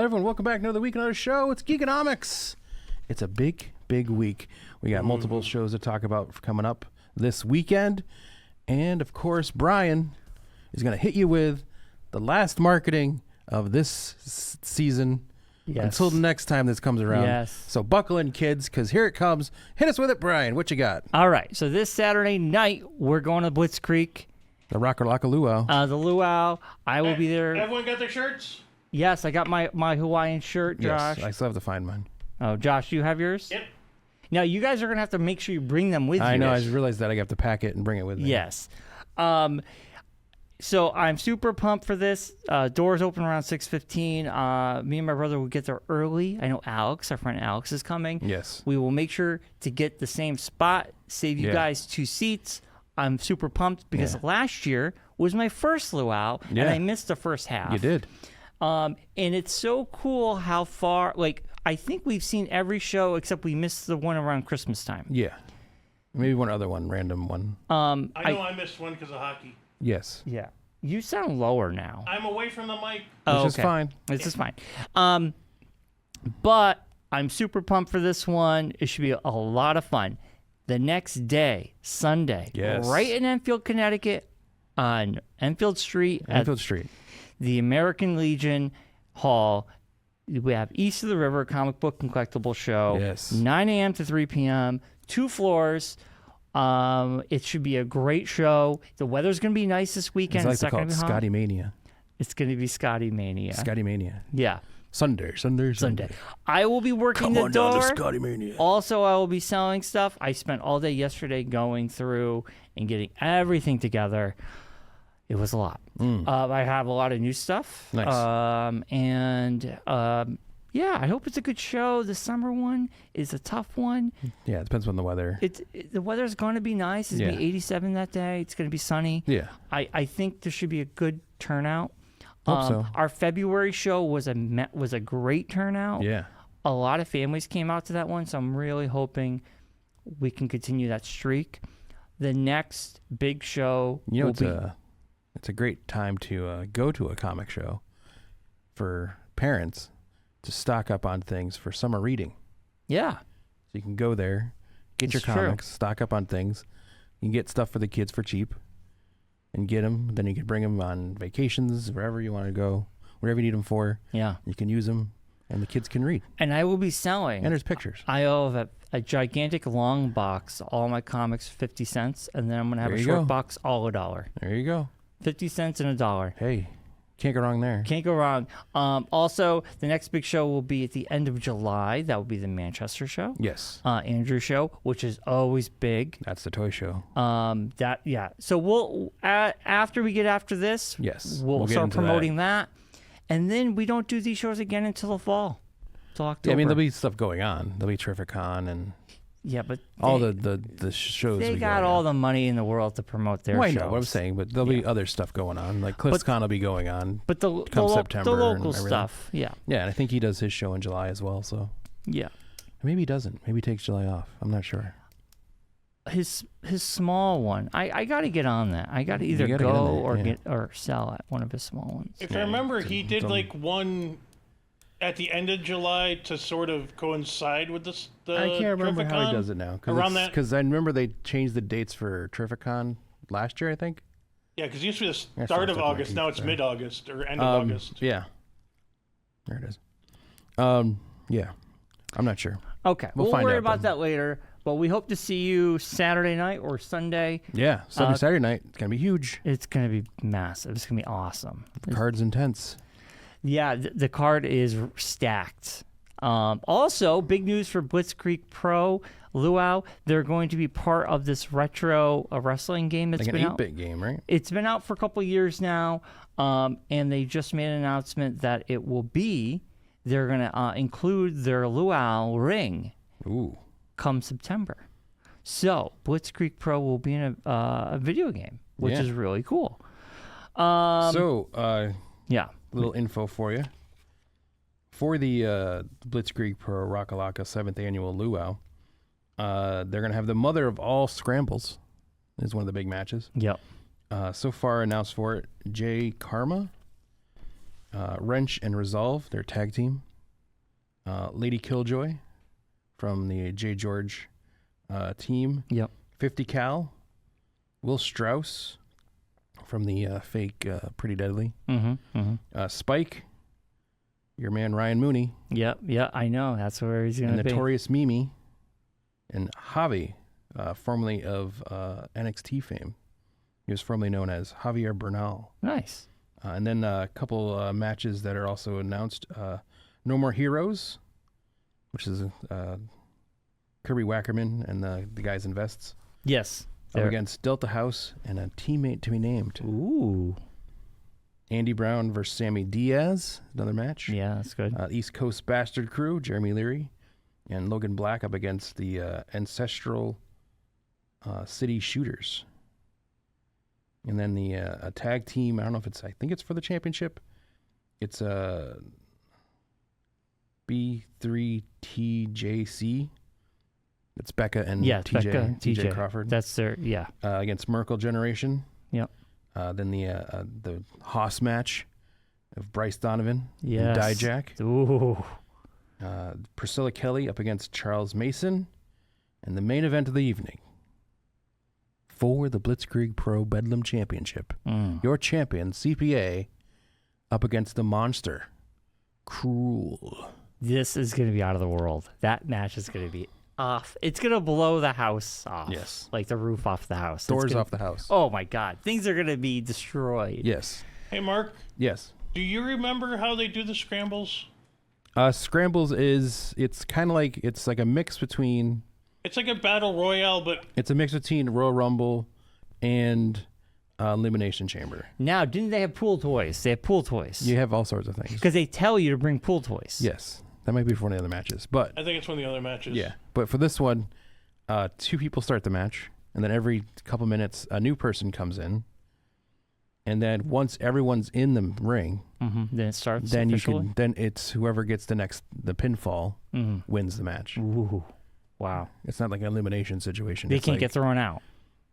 Hello, everyone. Welcome back to another week, another show. It's Geekonomics. It's a big, big week. We got multiple shows to talk about coming up this weekend. And, of course, Bryon is going to hit you with the last marketing of this season until the next time this comes around. Yes. So buckle in, kids, because here it comes. Hit us with it, Bryon. What you got? All right. So this Saturday night, we're going to Blitzkrieg. The Rock-a-Locka Luau. The Luau. I will be there. Everyone got their shirts? Yes, I got my Hawaiian shirt, Josh. Yes, I still have to find mine. Oh, Josh, do you have yours? Yep. Now, you guys are going to have to make sure you bring them with you. I know. I just realized that I have to pack it and bring it with me. Yes. So I'm super pumped for this. Doors open around 6:15. Me and my brother will get there early. I know Alex, our friend Alex, is coming. Yes. We will make sure to get the same spot, save you guys 2 seats. I'm super pumped because last year was my first luau, and I missed the first half. You did. And it's so cool how far, I think we've seen every show except we missed the one around Christmas time. Yeah. Maybe one other one, random one. I know I missed one because of hockey. Yes. Yeah. You sound lower now. I'm away from the mic. Which is fine. This is fine. But I'm super pumped for this one. It should be a lot of fun. The next day, Sunday, right in Enfield, Connecticut, on Enfield Street. The American Legion Hall. We have East of the River Comic Book and Collectible Show. Yes. 9 a.m. to 3 p.m. 2 floors. It should be a great show. The weather's going to be nice this weekend. It's not going to be Scotty Mania. It's going to be Scotty Mania. Scotty Mania. Yeah. Sunday. I will be working the door. Down to Scotty Mania. Also, I will be selling stuff. I spent all day yesterday going through and getting everything together. It was a lot. I have a lot of new stuff. Nice. I hope it's a good show. The summer one is a tough one. Yeah, it depends on the weather. The weather's going to be nice. It's going to be 87 that day. It's going to be sunny. Yeah. I think there should be a good turnout. Hope so. Our February show was a great turnout. Yeah. A lot of families came out to that one, so I'm really hoping we can continue that streak. The next big show it's a great time to go to a comic show for parents to stock up on things for summer reading. Yeah. So you can go there, get your comics, stock up on things. You can get stuff for the kids for cheap and get them. Then you can bring them on vacations, wherever you want to go, whatever you need them for. Yeah. You can use them, and the kids can read. And I will be selling. And there's pictures. I have a gigantic long box, all my comics, 50 cents, and then I'm going to have a short box, all $1. There you go. 50 cents and $1. Hey, can't go wrong there. Can't go wrong. Also, the next big show will be at the end of July. That will be the Manchester show. Yes. Andrew show, which is always big. That's the toy show. So we'll after we get after this, we'll start promoting that. And then we don't do these shows again until the fall, till October. Yeah, I mean, there'll be stuff going on. There'll be Terrificon and but all the shows. They got all the money in the world to promote their shows. I know what I'm saying, but there'll be other stuff going on. Like CliffsCon will be going on. But September, the local stuff, yeah, and I think he does his show in July as well. So maybe he doesn't. Maybe he takes July off. I'm not sure. His small one. I got to get on that. I got to either go or sell at one of his small ones. If I remember, he did one at the end of July to sort of coincide with the I can't remember how he does it now. Because I remember they changed the dates for Terrificon last year, I think. Yeah, because it used to be the start of August. Now it's mid-August or end of August. Yeah. There it is. Yeah. I'm not sure. Okay. We'll worry about that later. But we hope to see you Saturday night or Sunday. Yeah, Saturday night. It's going to be huge. It's going to be massive. It's going to be awesome. The card's intense. Yeah, the card is stacked. Also, big news for Blitzkrieg Pro Luau. They're going to be part of this retro wrestling game that's been out. Like an 8-bit game, right? It's been out for a couple of years now, and they just made an announcement that it will be, they're going to include their Luau ring come September. So, Blitzkrieg Pro will be in a video game, which is really cool. Little info for you. For the Blitzkrieg Pro Rock-a-Locka 7th Annual Luau, they're going to have the mother of all scrambles. Is one of the big matches. Yep. So far announced for it, Jay Karma. Wrench and Resolve, their tag team. Lady Killjoy from the J. George team. Yep. 50 Cal. Will Strauss from the fake Pretty Deadly. Spike, your man Ryan Mooney. Yep, I know. That's where he's going to be. Notorious Mimi. And Javi, formerly of NXT fame. He was formerly known as Javier Bernal. Nice. And then a couple matches that are also announced. No More Heroes, which is Kirby Wackerman and the guys in vests. Yes. Up against Delta House and a teammate to be named. Ooh. Andy Brown versus Sammy Diaz, another match. Yeah, that's good. East Coast Bastard Crew, Jeremy Leary, and Logan Black up against the Ancestral City Shooters. And then the tag team, I don't know if I think it's for the championship. It's B3TJC. It's Becca and TJ Crawford. That's their, against Merkle Generation. Yep. Then the Haas match of Bryce Donovan and Dijak. Ooh. Priscilla Kelly up against Charles Mason. And the main event of the evening for the Blitzkrieg Pro Bedlam Championship. Your champion, CPA, up against the monster, Cruel. This is going to be out of the world. That match is going to be off. It's going to blow the house off. Yes. Like the roof off the house. Doors off the house. Oh, my God. Things are going to be destroyed. Yes. Hey, Mark. Yes. Do you remember how they do the scrambles? Scrambles it's kind of like, it's like a mix between... It's like a battle royale, but... It's a mix between Royal Rumble and Elimination Chamber. Now, didn't they have pool toys? They have pool toys. You have all sorts of things. Because they tell you to bring pool toys. Yes. That might be for one of the other matches. But I think it's one of the other matches. Yeah. But for this one, 2 people start the match, and then every couple minutes, a new person comes in. And then once everyone's in the ring, then it starts then officially? then it's whoever gets the pinfall wins the match. Ooh. Wow. It's not like an elimination situation. They can't get thrown out.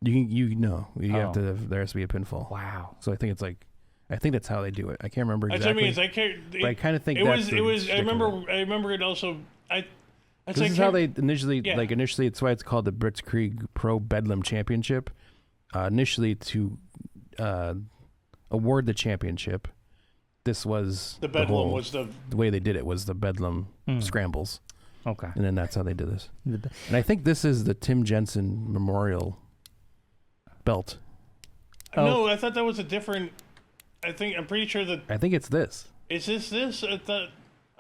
You have to, there has to be a pinfall. Wow. So I think it's like, I think that's how they do it. I can't remember exactly. But I kind of think it that's was. I remember it also. This is how they initially initially. It's why it's called the Blitzkrieg Pro Bedlam Championship. Initially to award the championship, this was the Bedlam was the way they did it was the Bedlam scrambles. Okay. And then that's how they did this. And I think this is the Tim Jensen Memorial belt. No, I thought that was a different. I'm pretty sure that. I think it's this. Is this? I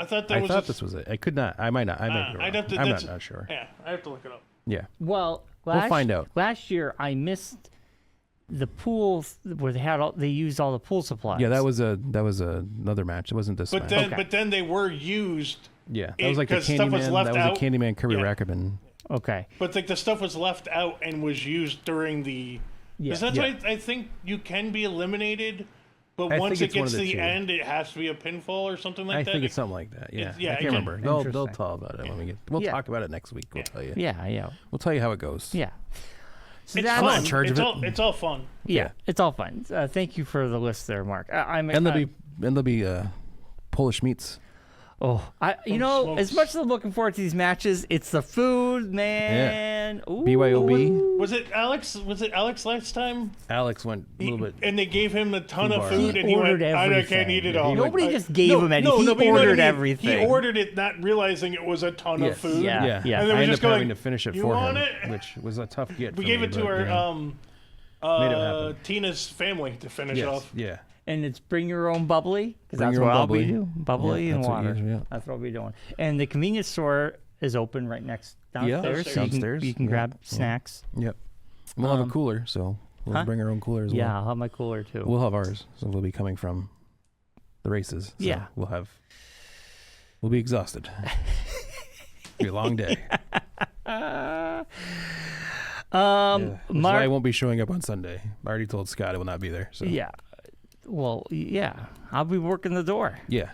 thought this was it. I could not. I might not. I might be wrong. I'm not sure. Yeah, I have to look it up. Yeah. Well, we'll find out. Last year I missed the pool where they used all the pool supplies. Yeah, that was another match. It wasn't this match. But then they were used. Yeah, that was like the Candyman. That was the Candyman Kirby Wackerman. Okay. But the stuff was left out and was used during the. Yeah. That's why I think you can be eliminated, but once it gets to the end, it has to be a pinfall or something like that. I think it's something like that. Yeah, I can't remember. They'll talk about it we'll talk about it next week. We'll tell you. Yeah. We'll tell you how it goes. Yeah. So I'm not in charge of it. It's all fun. Yeah, it's all fun. Thank you for the list there, Mark. And there'll be Polish meats. Oh, as much as I'm looking forward to these matches, it's the food, man. Yeah. BYOB. Was it Alex last time? Alex went a little bit. And they gave him a ton of food, he and he ordered went, everything. I can't eat it all. Nobody just gave him anything. He ordered everything. He ordered it not realizing it was a ton of food. Yeah. And then I ended up having to finish it for him, which was a tough get. We gave it to our Tina's family to finish off. Yeah. And it's bring your own bubbly, because that's what I'll be doing. Bubbly and water. That's what I'll be doing. And the convenience store is open right next downstairs. So you can grab snacks. Yep. We'll have a cooler, so we'll bring our own cooler as well. Yeah, I'll have my cooler too. We'll have ours, so we'll be coming from the races. So we'll be exhausted. It'll be a long day. That's why I won't be showing up on Sunday. I already told Scott I will not be there. So. Yeah. Well, yeah. I'll be working the door. Yeah.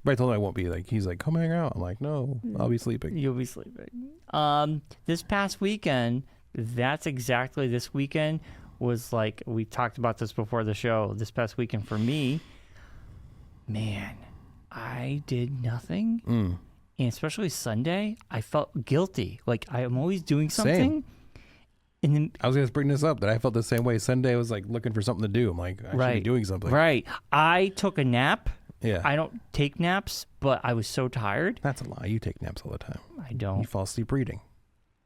But I told him I won't be. He's like, come hang out. I'm like, no, I'll be sleeping. You'll be sleeping. This past weekend, this weekend was like, we talked about this before the show. This past weekend for me man, I did nothing. And especially Sunday, I felt guilty. Like I'm always doing something. Same. And then, I was going to bring this up that I felt the same way. Sunday I was like looking for something to do. I'm like, I should be doing something. Right. I took a nap. Yeah. I don't take naps, but I was so tired. That's a lie. You take naps all the time. I don't. You fall asleep reading.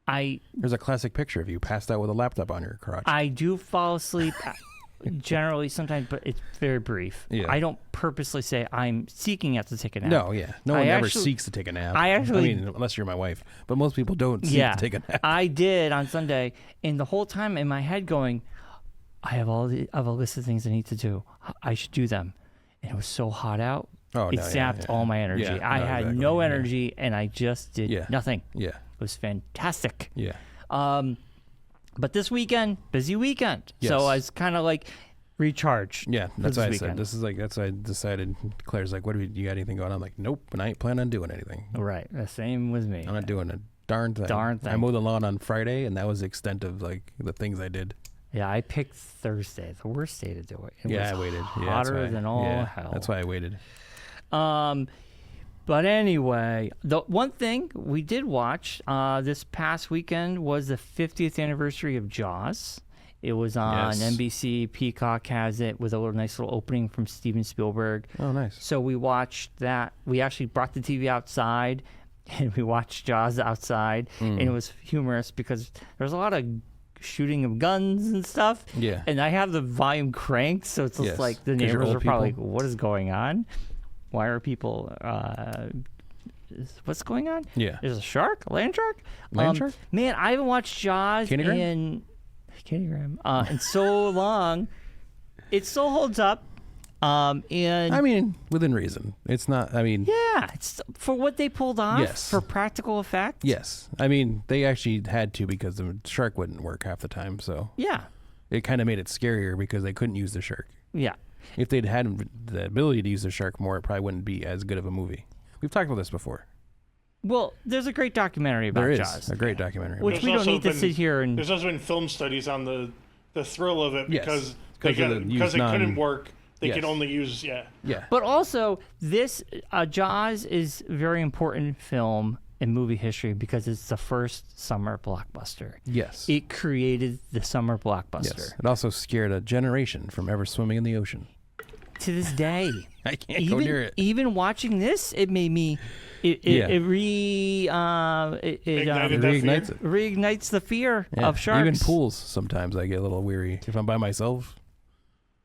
There's a classic picture of you passed out with a laptop on your crotch. I do fall asleep generally sometimes, but it's very brief. Yeah. I don't purposely say I'm seeking out to take a nap. No, yeah. No one ever seeks to take a nap. I mean, unless you're my wife. But most people don't seek to take a nap. I did on Sunday, and the whole time in my head going, I have a list of things I need to do. I should do them. And it was so hot out. It sapped all my energy. Yeah, I had no energy, and I just did nothing. Yeah. It was fantastic. Yeah. But this weekend, busy weekend. Yes. So I was kind of like recharged. Yeah, that's what I said. That's why I decided. Claire's like, "What you got anything going on?" I'm like, "Nope," and I ain't planning on doing anything. Right. The same with me. I'm not doing a darn thing. I mowed the lawn on Friday, and that was the extent of like the things I did. Yeah, I picked Thursday, the worst day to do it. I waited. Hotter than all hell. That's why I waited. But anyway, the one thing we did watch this past weekend was the 50th anniversary of Jaws. It was on NBC. Peacock has it with a nice little opening from Steven Spielberg. Oh, nice. So we watched that. We actually brought the TV outside, and we watched Jaws outside. And it was humorous because there's a lot of shooting of guns and stuff. Yeah. And I have the volume cranked, so it's just like the neighbors are probably like, what is going on? Why are people... what's going on? Yeah. There's a shark? A land shark? Land shark? Man, I haven't watched Jaws in so long. It still holds up. And I mean, within reason. It's not, it's for what they pulled off. Yes. For practical effect. Yes. I mean, they actually had to because the shark wouldn't work half the time, so. Yeah. It kind of made it scarier because they couldn't use the shark. Yeah. If they'd had the ability to use the shark more, it probably wouldn't be as good of a movie. We've talked about this before. Well, there's a great documentary about Jaws. There is a great documentary. Which we don't need to sit here and... There's also been film studies on the thrill of it because it couldn't work. They could only use, Yeah. But also, this Jaws is a very important film in movie history because it's the first summer blockbuster. Yes. It created the summer blockbuster. Yes. It also scared a generation from ever swimming in the ocean. To this day. I can't go near it. Even watching this, it made me... It reignites the fear of sharks. Even pools, sometimes I get a little weary. If I'm by myself...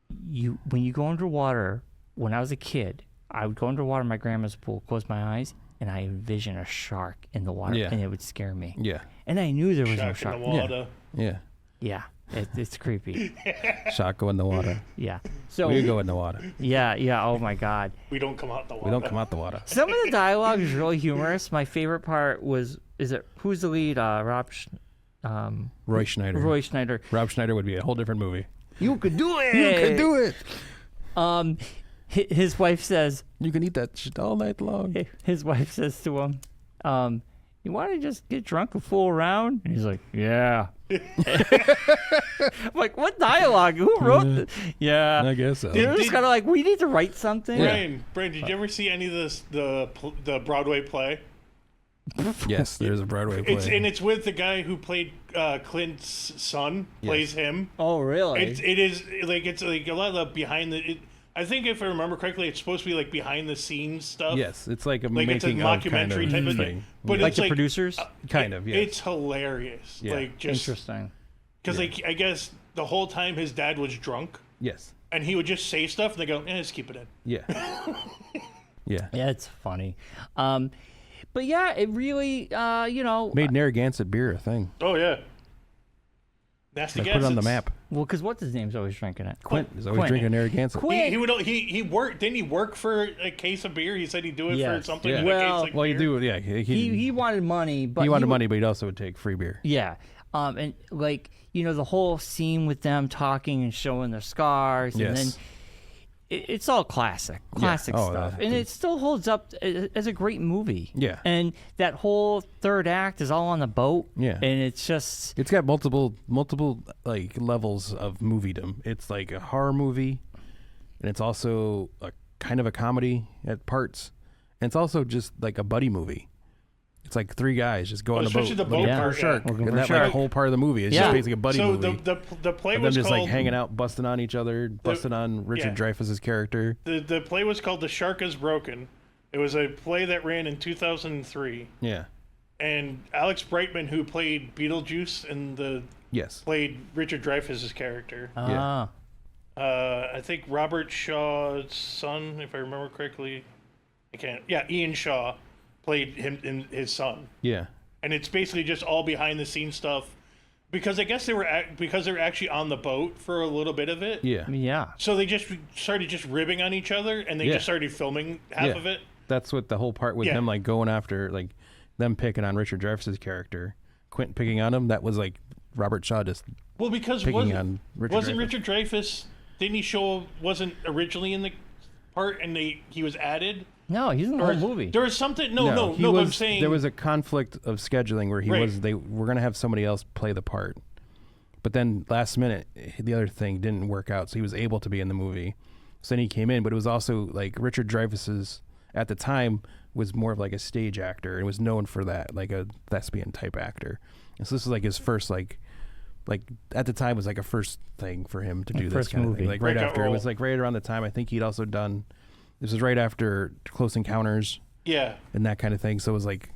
When you go underwater, when I was a kid, I would go underwater in my grandma's pool, close my eyes, and I envision a shark in the water, and it would scare me. Yeah. And I knew there was no shark. In the water. Yeah. Yeah. It's creepy. Shark go in the water. Yeah. So we go in the water. Yeah. Oh my God. We don't come out the water. We don't come out the water. Some of the dialogue is really humorous. My favorite part was, who's the lead? Roy Schneider. Roy Schneider. Rob Schneider would be a whole different movie. You could do it. You could do it. His wife says, you can eat that shit all night long. His wife says to him, you want to just get drunk and fool around? And he's like, yeah. I'm like, what dialogue? Who wrote this? Yeah. I guess so. It was kind of like, we need to write something. Brian, did you ever see any of this, the Broadway play? Yes, there's a Broadway play. It's with the guy who played Clint's son, plays him. Oh, really? It's like a lot of the behind the... I think if I remember correctly, it's supposed to be like behind the scenes stuff. Yes, it's like a it's a mockumentary type of thing. But like it's the producers? Kind of, yeah. It's hilarious. Yeah. Interesting. Because I guess the whole time his dad was drunk. Yes. And he would just say stuff, and they go, just keep it in. Yeah. Yeah. Yeah, it's funny. But yeah, it really, made Narragansett beer a thing. Oh, yeah. Nasty put it on the map. Well, because what's his name's always drinking it? Quint is always drinking Narragansett. He worked. Didn't he work for a case of beer? He said he'd do it for something. Yeah. Well, you do. Yeah. He wanted money, but but he'd also would take free beer. Yeah. And the whole scene with them talking and showing their scars, and then it's all classic stuff, and it still holds up as a great movie. Yeah. And that whole third act is all on the boat. Yeah. And it's got multiple like levels of moviedom. It's like a horror movie, and it's also a kind of a comedy at parts, and it's also just like a buddy movie. It's like three guys just go on a boat. Especially the boat part. Shark. And that like whole part of the movie is just basically a buddy movie. So the play was them just called, like hanging out, busting on each other, busting on Richard Dreyfuss's character. The play was called The Shark is Broken. It was a play that ran in 2003. Yeah. And Alex Brightman, who played Beetlejuice in the played Richard Dreyfuss's character. Ah. I think Robert Shaw's son, if I remember correctly. Ian Shaw played him in his son. Yeah. And it's basically just all behind the scenes stuff, because I guess they were actually on the boat for a little bit of it. Yeah. Yeah. So they just started just ribbing on each other, and they just started filming half of it. That's what the whole part with him like going after like them picking on Richard Dreyfuss's character, Quint picking on him. That was like Robert Shaw just because picking on Richard Dreyfuss. Richard Dreyfuss, didn't he wasn't originally in the part and he was added? No, he's in the whole movie. There was something. No. But I'm saying there was a conflict of scheduling where they were going to have somebody else play the part, but then last minute the other thing didn't work out, so he was able to be in the movie. So then he came in, but it was also like Richard Dreyfuss's at the time was more of like a stage actor and was known for that, like a thespian type actor. And so this was like his first like at the time was like a first thing for him to do this kind of thing. Like right after, it was like right around the time I think he'd also done. This was right after Close Encounters. Yeah. And that kind of thing. So it was like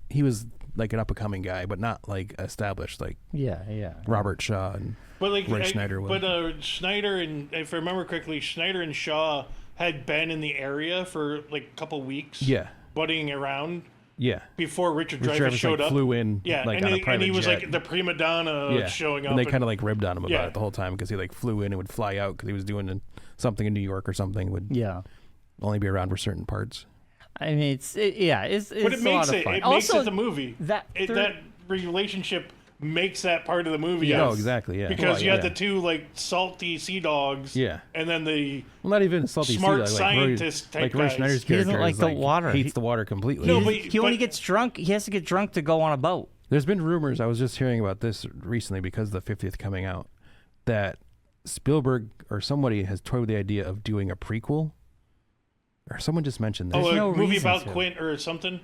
he was like an up and coming guy, but not like established like Robert Shaw and Roy Schneider was. But Schneider, and if I remember correctly, Schneider and Shaw had been in the area for like a couple weeks. Yeah. Buddying around. Yeah. Before Richard Dreyfuss showed up. Flew in. Yeah. Like, on a private and he was jet. like the prima donna showing up. And they kind of like ribbed on him about it the whole time because he like flew in and would fly out because he was doing something in New York or something. Would only be around for certain parts. I mean, it's but it makes a lot of fun. It makes it the movie. That relationship makes that part of the movie. Yeah, exactly. Yeah, because you had the two like salty sea dogs. Yeah, and then the not even salty smart sea dog, scientist like Roy Schneider's character. He doesn't like the water. Hates the water completely. No, but he only gets drunk. He has to get drunk to go on a boat. There's been rumors. I was just hearing about this recently because the 50th coming out that Spielberg or somebody has toyed with the idea of doing a prequel. Or someone just mentioned this. A movie about Quint or something?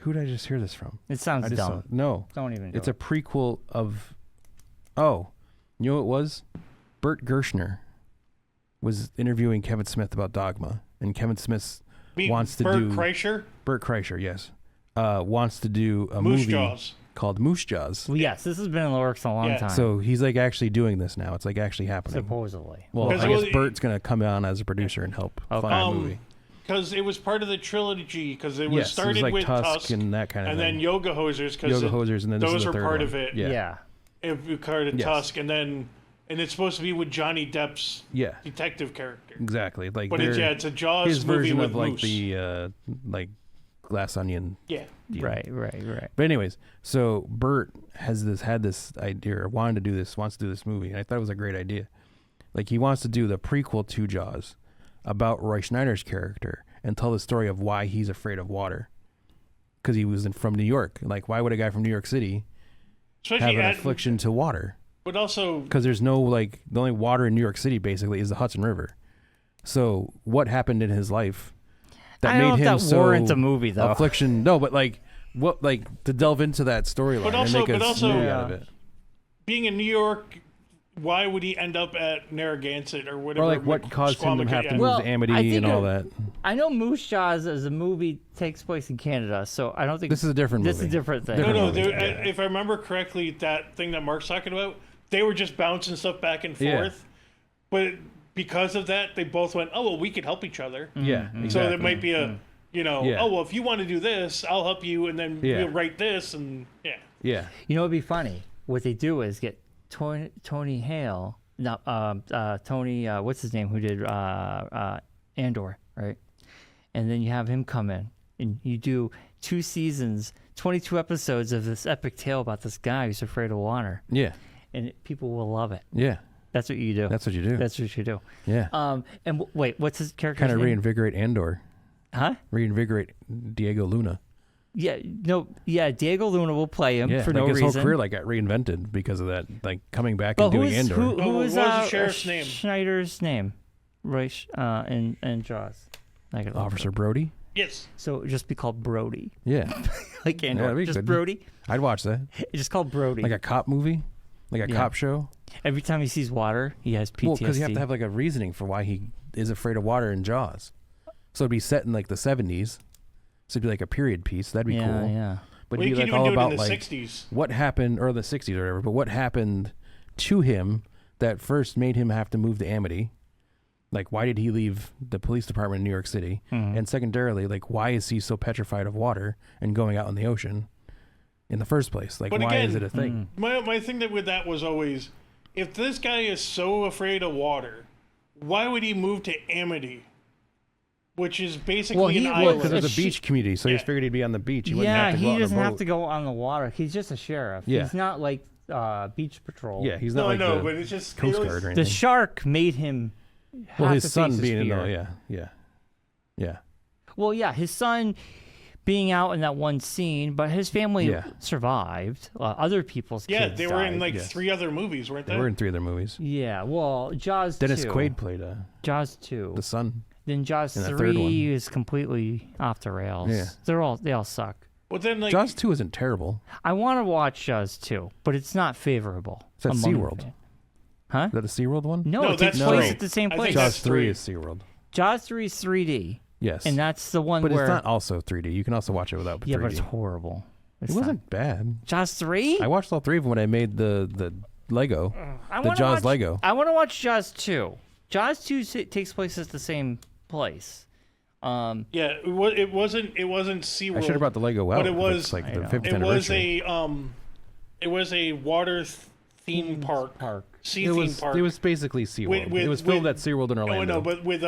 Who did I just hear this from? It sounds dumb. No. Don't even do It's a prequel of... Oh. You know what it was? Bert Gershner was interviewing Kevin Smith about Dogma. And Kevin Smith wants to do... Bert Kreischer? Bert Kreischer, yes. Wants to do a movie called Moose Jaws. Well, yes, this has been in the works a long time. So he's like actually doing this now. It's like actually happening. Supposedly. Well, I guess Bert's going to come on as a producer and help fund the movie. Because it was part of the trilogy, because it was started like with Tusk and that kind of thing. And then Yoga Hosers, because those were part of it. Yeah. It was part of Tusk, and it's supposed to be with Johnny Depp's detective character. Exactly. Like, but it's a Jaws his movie version with of like Moose. The like Glass Onion. Yeah. Right. But anyways, so Bert had this idea, or wants to do this movie, and I thought it was a great idea. Like he wants to do the prequel to Jaws about Roy Schneider's character and tell the story of why he's afraid of water. Because he was from New York. Like, why would a guy from New York City have an affliction to water? But also... Because there's no, like, the only water in New York City, basically, is the Hudson River. So, what happened in his life that made him so... warrants a movie, though. Affliction... No, but, like, what, like, to delve into that storyline and make a movie out of it. Being in New York... Why would he end up at Narragansett or whatever? Or like what caused him to have to move to Amity and all that? I know Moose Jaws as a movie takes place in Canada, so I don't think this is a different movie. This is a different thing. If I remember correctly, that thing that Mark's talking about, they were just bouncing stuff back and forth. But because of that, they both went, oh, well, we could help each other. Yeah, exactly. So there might be a, oh, well, if you want to do this, I'll help you, and then we'll write this, and yeah. You know, it'd be funny. What they do is get Tony Hale, Tony, what's his name, who did Andor, right? And then you have him come in, and you do 2 seasons, 22 episodes of this epic tale about this guy who's afraid of water. Yeah. And people will love it. Yeah. That's what you do. That's what you do. That's what you do. Yeah. And wait, what's his character? Kind of reinvigorate Andor. Huh? Reinvigorate Diego Luna. Diego Luna will play him for no reason. His whole career got reinvented because of that, like coming back and doing Andor. Who was the sheriff's name? Schneider's name? Right, in Jaws. Officer Brody. Yes. So it would just be called Brody. Yeah. Like Andor. Just Brody. I'd watch that. It's just called Brody. Like a cop movie, like a cop show. Every time he sees water, he has PTSD. Well, because you have to have like a reasoning for why he is afraid of water in Jaws. So it'd be set in like the 70s. So it'd be like a period piece. That'd be cool. Yeah. But it'd be like all about like 60s. What happened, or the 60s or whatever. But what happened to him that first made him have to move to Amity? Like, why did he leave the police department in New York City? Mm-hmm. And secondarily, like, why is he so petrified of water and going out in the ocean in the first place? Like, why is it a thing? My thing with that was always, if this guy is so afraid of water, why would he move to Amity? Which is basically an island. Because there's a beach community, so he figured he'd be on the beach. He wouldn't have to go he doesn't have to go on the water. He's just a sheriff. Yeah. He's not like beach patrol. Yeah, he's not but it's just Coast Guard or anything. The shark made him. Well, his son being in there, yeah. Well, yeah, his son being out in that one scene, but his family survived. Other people's kids they were in like 3 other movies, weren't they? They were in 3 other movies. Yeah, well, Jaws Dennis 2. Quaid played Jaws 2. the son. Then Jaws 3 is completely off the rails. Yeah. They all suck. Well, then, like, Jaws 2 isn't terrible. I want to watch Jaws 2, but it's not favorable. Is that SeaWorld? Huh? Is that a SeaWorld one? No, it takes place at the same place. Jaws 3 is SeaWorld. Jaws 3 is 3D. Yes. And that's the one but where... it's not also 3D. You can also watch it without 3D. Yeah, but it's horrible. It wasn't bad. Jaws 3? I watched all 3 of them when I made the Lego. The Jaws Lego. I want to watch Jaws 2. Jaws 2 takes place at the same place. It wasn't SeaWorld. I should have brought the Lego out. But it was like the 50th anniversary. It was a water theme park. Theme park. It was basically SeaWorld. It was filmed at SeaWorld in Orlando. No, but with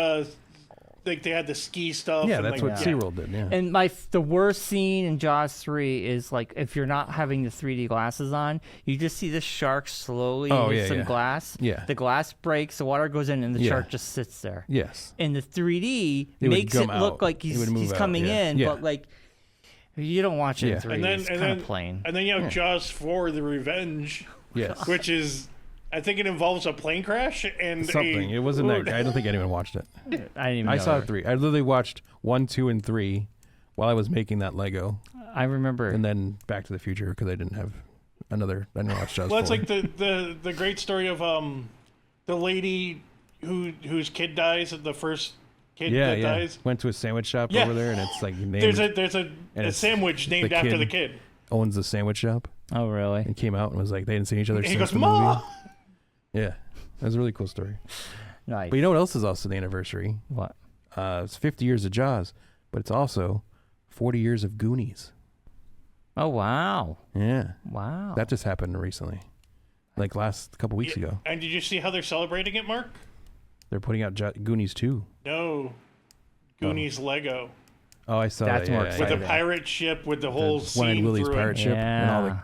like they had the ski stuff. Yeah, and that's like, what SeaWorld did. Yeah. And the worst scene in Jaws 3 is like if you're not having the 3D glasses on, you just see the shark slowly hit some glass. Yeah. The glass breaks, the water goes in, and the shark just sits there. Yes. And the 3D makes it look like he's coming in, but like you don't watch it in 3D. It's kind of plain. And then you have Jaws 4: The Revenge. Yes. Which is, I think it involves a plane crash and something. It wasn't that. I don't think anyone watched it. I didn't even know. I saw 3. I literally watched 1, 2, and 3 while I was making that Lego. I remember. And then Back to the Future because I didn't have another. I didn't watch Jaws. Well, it's like the great story of the lady whose kid dies at the first kid that dies. Went to a sandwich shop over there, and it's like named, there's a sandwich named after the kid. Owns the sandwich shop. Oh, really? And came out and was like, they hadn't seen each other since he goes, the Ma! movie. Yeah, that was a really cool story. Nice. But you know what else is also the anniversary? What? It's 50 years of Jaws, but it's also 40 years of Goonies. Oh, wow. Yeah. Wow. That just happened recently, like last couple weeks ago. And did you see how they're celebrating it, Mark? They're putting out Goonies 2. No, Goonies Lego. Oh, I saw That's that. more Yeah, exciting. With the pirate ship, with the whole scene One-Eyed Willie's through pirate it. ship and all the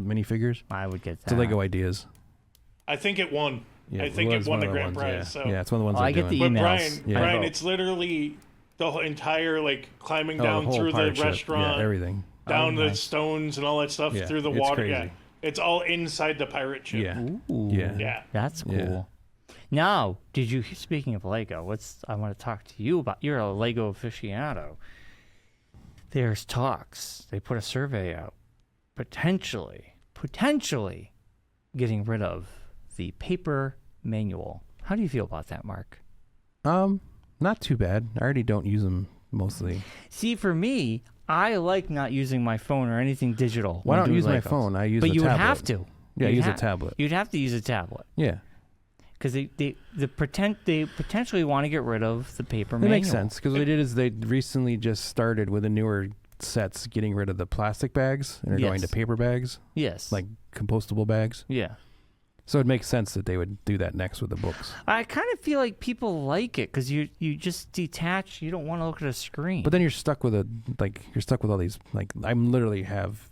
minifigures. I would get that. It's a Lego Ideas. I think it won. Yeah, I think it won the grand prize. Yeah. So. Yeah, it's one of the ones I get doing. the But emails. Brian, it's literally the whole entire like climbing down through the restaurant, everything, down the stones and all that stuff through the water. Crazy. Yeah, it's all inside the pirate ship. Yeah, Ooh, yeah, that's cool. Yeah. Now, speaking of Lego, I want to talk to you about. You're a Lego aficionado. There's talks. They put a survey out, potentially getting rid of the paper manual. How do you feel about that, Mark? Not too bad. I already don't use them mostly. See, for me, I like not using my phone or anything digital. Well, I don't use my phone. I use but a you tablet. would have to. Yeah, use a tablet. You'd have to use a tablet. Yeah. Because they potentially want to get rid of the paper manual. It makes sense because what they did is they recently just started with the newer sets getting rid of the plastic bags and are going to paper bags. Yes. Like compostable bags. Yeah. So it makes sense that they would do that next with the books. I kind of feel like people like it because you just detach. You don't want to look at a screen. But then you're stuck with all these I literally have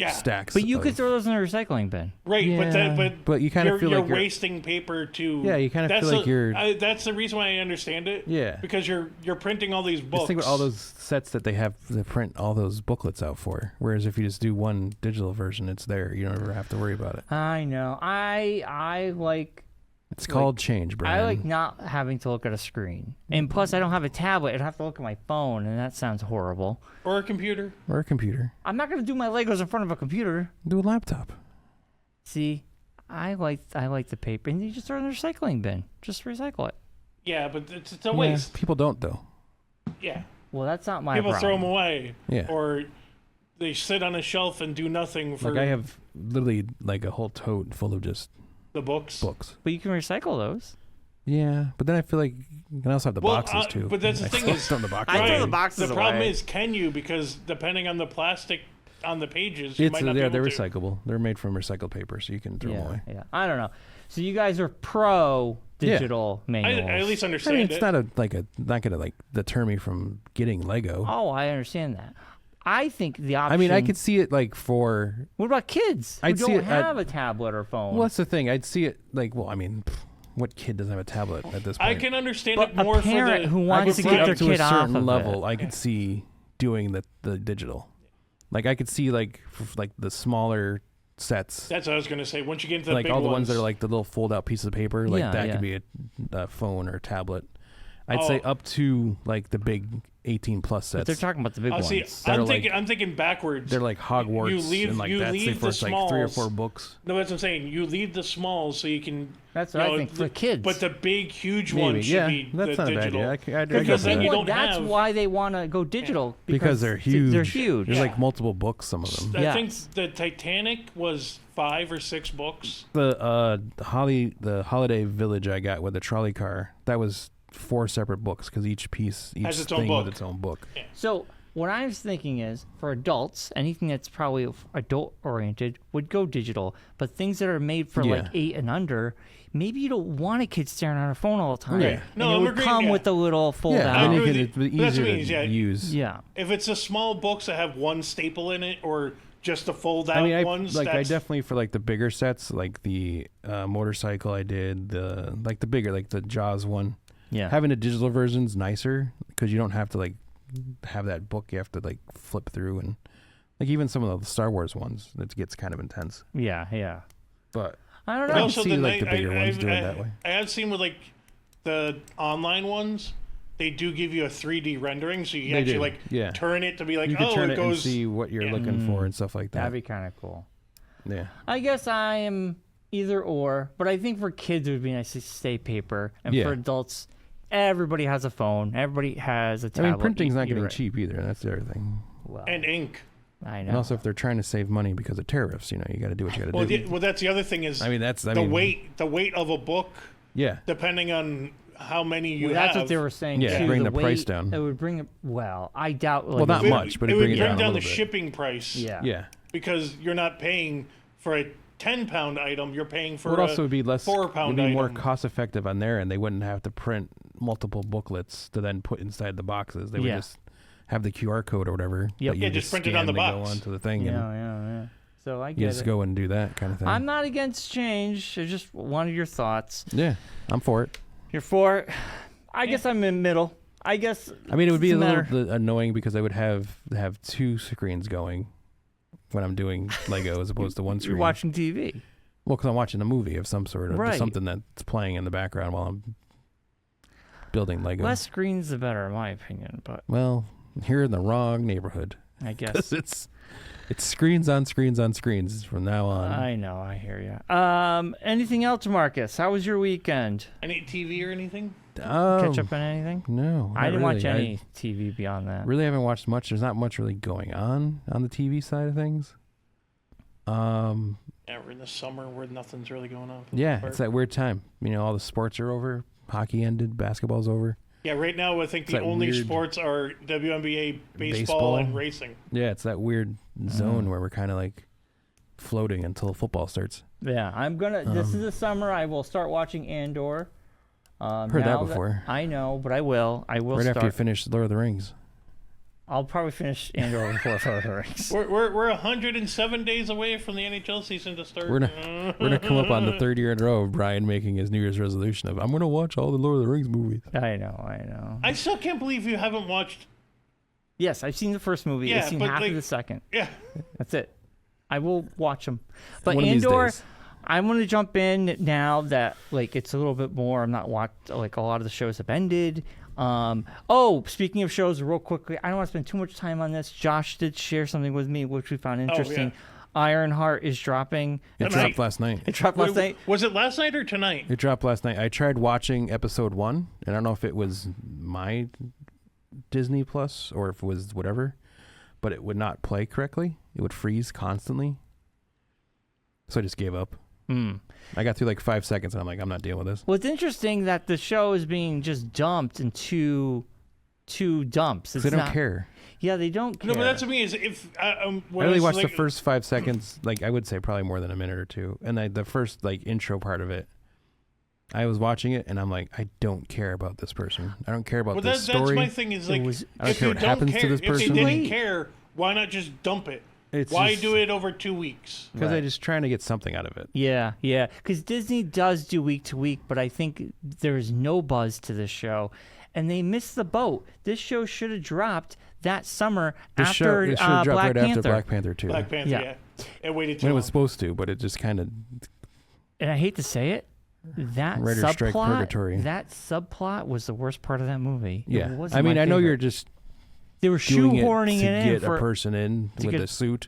stacks. But you could throw those in the recycling bin. Right, yeah, but you kind of feel like you're wasting paper to. Yeah, you kind of feel like you're. That's the reason why I understand it. Yeah, because you're printing all these books. Just think about all those sets that they have to print all those booklets out for. Whereas if you just do one digital version, it's there. You don't ever have to worry about it. I know. I like It's called change, Brian. I like not having to look at a screen. And plus, I don't have a tablet. I'd have to look at my phone, and that sounds horrible. Or a computer. I'm not going to do my Legos in front of a computer. Do a laptop. See, I like the paper. And you just throw it in the recycling bin. Just recycle it. Yeah, but it's a waste. People don't, though. Yeah. Well, that's not my problem. People throw them away. Yeah. Or they sit on a shelf and do nothing for... Like, I have literally, like, a whole tote full of just... The books? But you can recycle those. Yeah, but then I feel like you can also have the boxes, too. But that's the thing is... the boxes. I throw the boxes The problem is, can you? Because depending on the plastic on the pages, you might not be able they're to. recyclable. They're made from recycled paper, so you can throw them away. Yeah, I don't know. So you guys are pro digital manuals. I at least understand it's not not gonna deter me from getting Lego. Oh, I understand that. I think the option... I mean, I could see it like for... What about kids who don't have a tablet or phone? Well, that's the thing. I'd see it like, well, I mean, what kid doesn't have a tablet at this point? I can understand but it more a parent for who wants to get their kid off of level. it. I could see doing the digital. Like I could see like the smaller sets. That's what I was gonna say. Once you get into the like big all the ones that are like the little fold out pieces of paper, like that could be a phone or a tablet. I'd say up to like the big 18 plus sets. But they're talking about the big ones. See, I'm thinking backwards. They're like Hogwarts. You leave the smalls. Like 3 or 4 books. No, that's what I'm saying. You leave the smalls so you can. That's what I think for kids. But the big, huge ones should be that's the not digital. a bad idea. Because then you don't that's have. why they want to go digital. Because they're huge. They're huge. There's like multiple books. Some of them. I think the Titanic was 5 or 6 books. The Holiday Village I got with the trolley car. That was 4 separate books because each has its thing own book. with its own book. Yeah. So what I was thinking is, for adults, anything that's probably adult oriented would go digital. But things that are made for like 8 and under, maybe you don't want a kid staring on a phone all the time. Yeah. No, it would come with a little fold out. And it's easier to use. Yeah. If it's a small books that have one staple in it or just the fold out ones, I definitely for like the bigger sets, like the motorcycle I did, the bigger, like the Jaws one. Yeah. Having a digital version's nicer because you don't have to like have that book. You have to like flip through and like even some of the Star Wars ones, it gets kind of intense. Yeah. But I don't know. I can see like the bigger ones doing it that way. I have seen with like the online ones, they do give you a 3D rendering, so you actually turn it to be like, you can turn it goes, and see what you're looking for and stuff like that. That'd be kind of cool. Yeah. I guess I am either or, but I think for kids it would be nice to stay paper, and for adults, everybody has a phone, everybody has a tablet. I mean, printing's not getting cheap either. That's the other thing. Well, and ink. I know. And also, if they're trying to save money because of tariffs, you got to do what you got to do. Well, that's the other thing is. The weight of a book. Yeah. Depending on how many you have. That's what they were saying. Yeah, too. bring the price down. It would bring it. Well, I doubt. Well, not much, but it would bring down the shipping price. Yeah. Because you're not paying for a 10-pound item, you're paying for it would also be less 4-pound item. More item. cost effective on there, and they wouldn't have to print multiple booklets to then put inside the boxes. They would just have the QR code or whatever. Yep. You just print it on the box. Go onto the thing. Yeah. So I get you just go and do that kind of thing. I'm not against change. I just wanted your thoughts. Yeah, I'm for it. You're for it. I guess I'm in middle. I guess. I mean, it would be a little annoying because I would have 2 screens going when I'm doing Lego as opposed to one screen. You're watching TV. Well, because I'm watching a movie of some sort, or just something that's playing in the background while I'm building Lego. Less screens, the better, in my opinion. But you're in the wrong neighborhood. I guess it's screens on screens on screens from now on. I know. I hear you. Anything else, Marcus? How was your weekend? Any TV or anything? Catch up on anything? No, I didn't watch any TV beyond that. Really haven't watched much. There's not much really going on the TV side of things. Yeah, we're in the summer where nothing's really going on. It's that weird time. All the sports are over. Hockey ended. Basketball's over. Yeah, right now I think the only sports are WNBA, baseball, and racing. Yeah, it's that weird zone where we're kind of like floating until football starts. Yeah, I'm gonna. This is the summer. I will start watching Andor. Heard that before. I know, but I will. I will. Right start. after you finish Lord of the Rings. I'll probably finish Andor before Lord of the Rings. We're 107 days away from the NHL season to start. We're gonna come up on the 3rd year in a row of Brian making his New Year's resolution of I'm gonna watch all the Lord of the Rings movies. I know. I still can't believe you haven't watched. Yes, I've seen the first movie. Yeah, I've seen half of the second. Yeah, that's it. I will watch them. But One Andor, I'm going to jump in now that like it's a little bit more. I'm not watched like a lot of the shows have ended. Speaking of shows, real quickly, I don't want to spend too much time on this. Josh did share something with me which we found interesting. Ironhart is dropping. It dropped last night. It dropped last night. Was it last night or tonight? It dropped last night. I tried watching episode 1, and I don't know if it was my Disney Plus or if it was whatever, but it would not play correctly. It would freeze constantly. So I just gave up. I got through like 5 seconds, and I'm like, I'm not dealing with this. Well, it's interesting that the show is being just dumped in two dumps. They don't care. Yeah, they don't care. No, but that's what I mean. Is if I only watched the first 5 seconds. Like I would say, probably more than a minute or two. And the first like intro part of it, I was watching it, and I'm like, I don't care about this person. I don't care about this story. That's my thing. Is like, I don't care what happens to this person. If you didn't care, why not just dump it? Why do it over 2 weeks? Because they're just trying to get something out of it. Yeah. Because Disney does do week to week, but I think there is no buzz to this show, and they missed the boat. This show should have dropped that summer after it should have dropped Black right Panther. after Black Panther 2. Black Panther, yeah. It waited too long. It long. was supposed to, but it just kind of. And I hate to say it, that Writer's strike purgatory. That subplot was the worst part of that movie. Yeah, I mean, I know you're just. They were shoehorning it in to get a person in with a suit.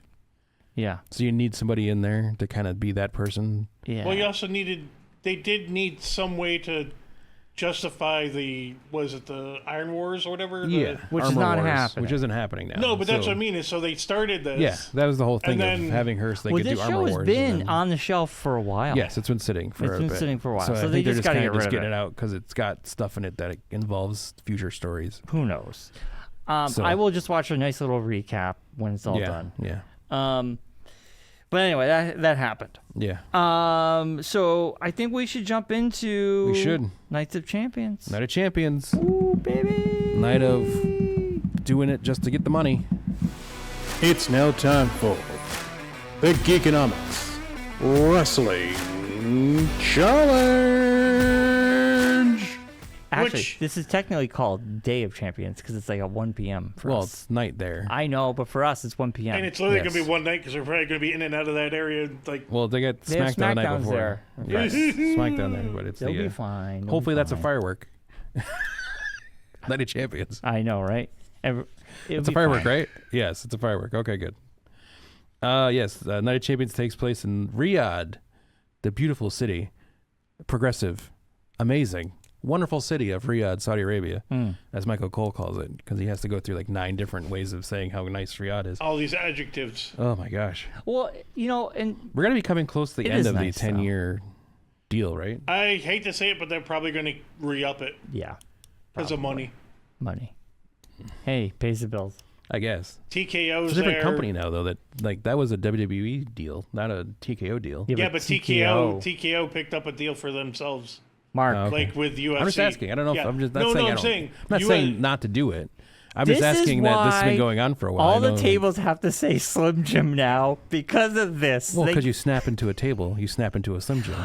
Yeah. So you need somebody in there to kind of be that person. Yeah. Well, you also they did need some way to justify was it the Iron Wars or whatever? Yeah. Which is not happening. Which isn't happening now. No, but that's what I mean. Is so they started this. Yeah, that was the whole thing of having her so they could do Armor Wars. This show has been on the shelf for a while. Yes, it's been sitting for a bit. So they just got to get it out because it's got stuff in it that involves future stories. Who knows? I will just watch a nice little recap when it's all done. Yeah. But anyway, that happened. Yeah. So I think we should jump into Nights of Champions. Night of Champions. Ooh, baby. Night of doing it just to get the money. It's now time for the Geekonomics Wrestling Challenge. Actually, this is technically called Day of Champions because it's like at 1 p.m. for us. Well, it's night there. I know, but for us, it's 1 p.m. And it's literally going to be one night because we're probably going to be in and out of that area. Well, they got Smackdown the night before. There. Yes, Smackdown there, but it's They'll be fine. Hopefully that's a firework. Night of Champions. I know, right? It's a firework, right? Yes, it's a firework. Okay, good. Yes, Night of Champions takes place in Riyadh, the beautiful city, progressive, amazing, wonderful city of Riyadh, Saudi Arabia, as Michael Cole calls it, because he has to go through like 9 different ways of saying how nice Riyadh is. All these adjectives. Oh my gosh. Well, and we're gonna be coming close to the end of the 10-year deal, right? I hate to say it, but they're probably going to re-up it. Yeah. Because of money. Hey, pays the bills. I guess. TKO's it's a different there. company now, though. That was a WWE deal, not a TKO deal. Yeah, but TKO picked up a deal for themselves. Mark, like with UFC. I'm just asking. I don't know if I'm just not saying. I'm not US saying not to do it. I'm just asking that this has been going on for a while. All the tables have to say Slim Jim now because of this. Well, because you snap into a table, you snap into a Slim Jim.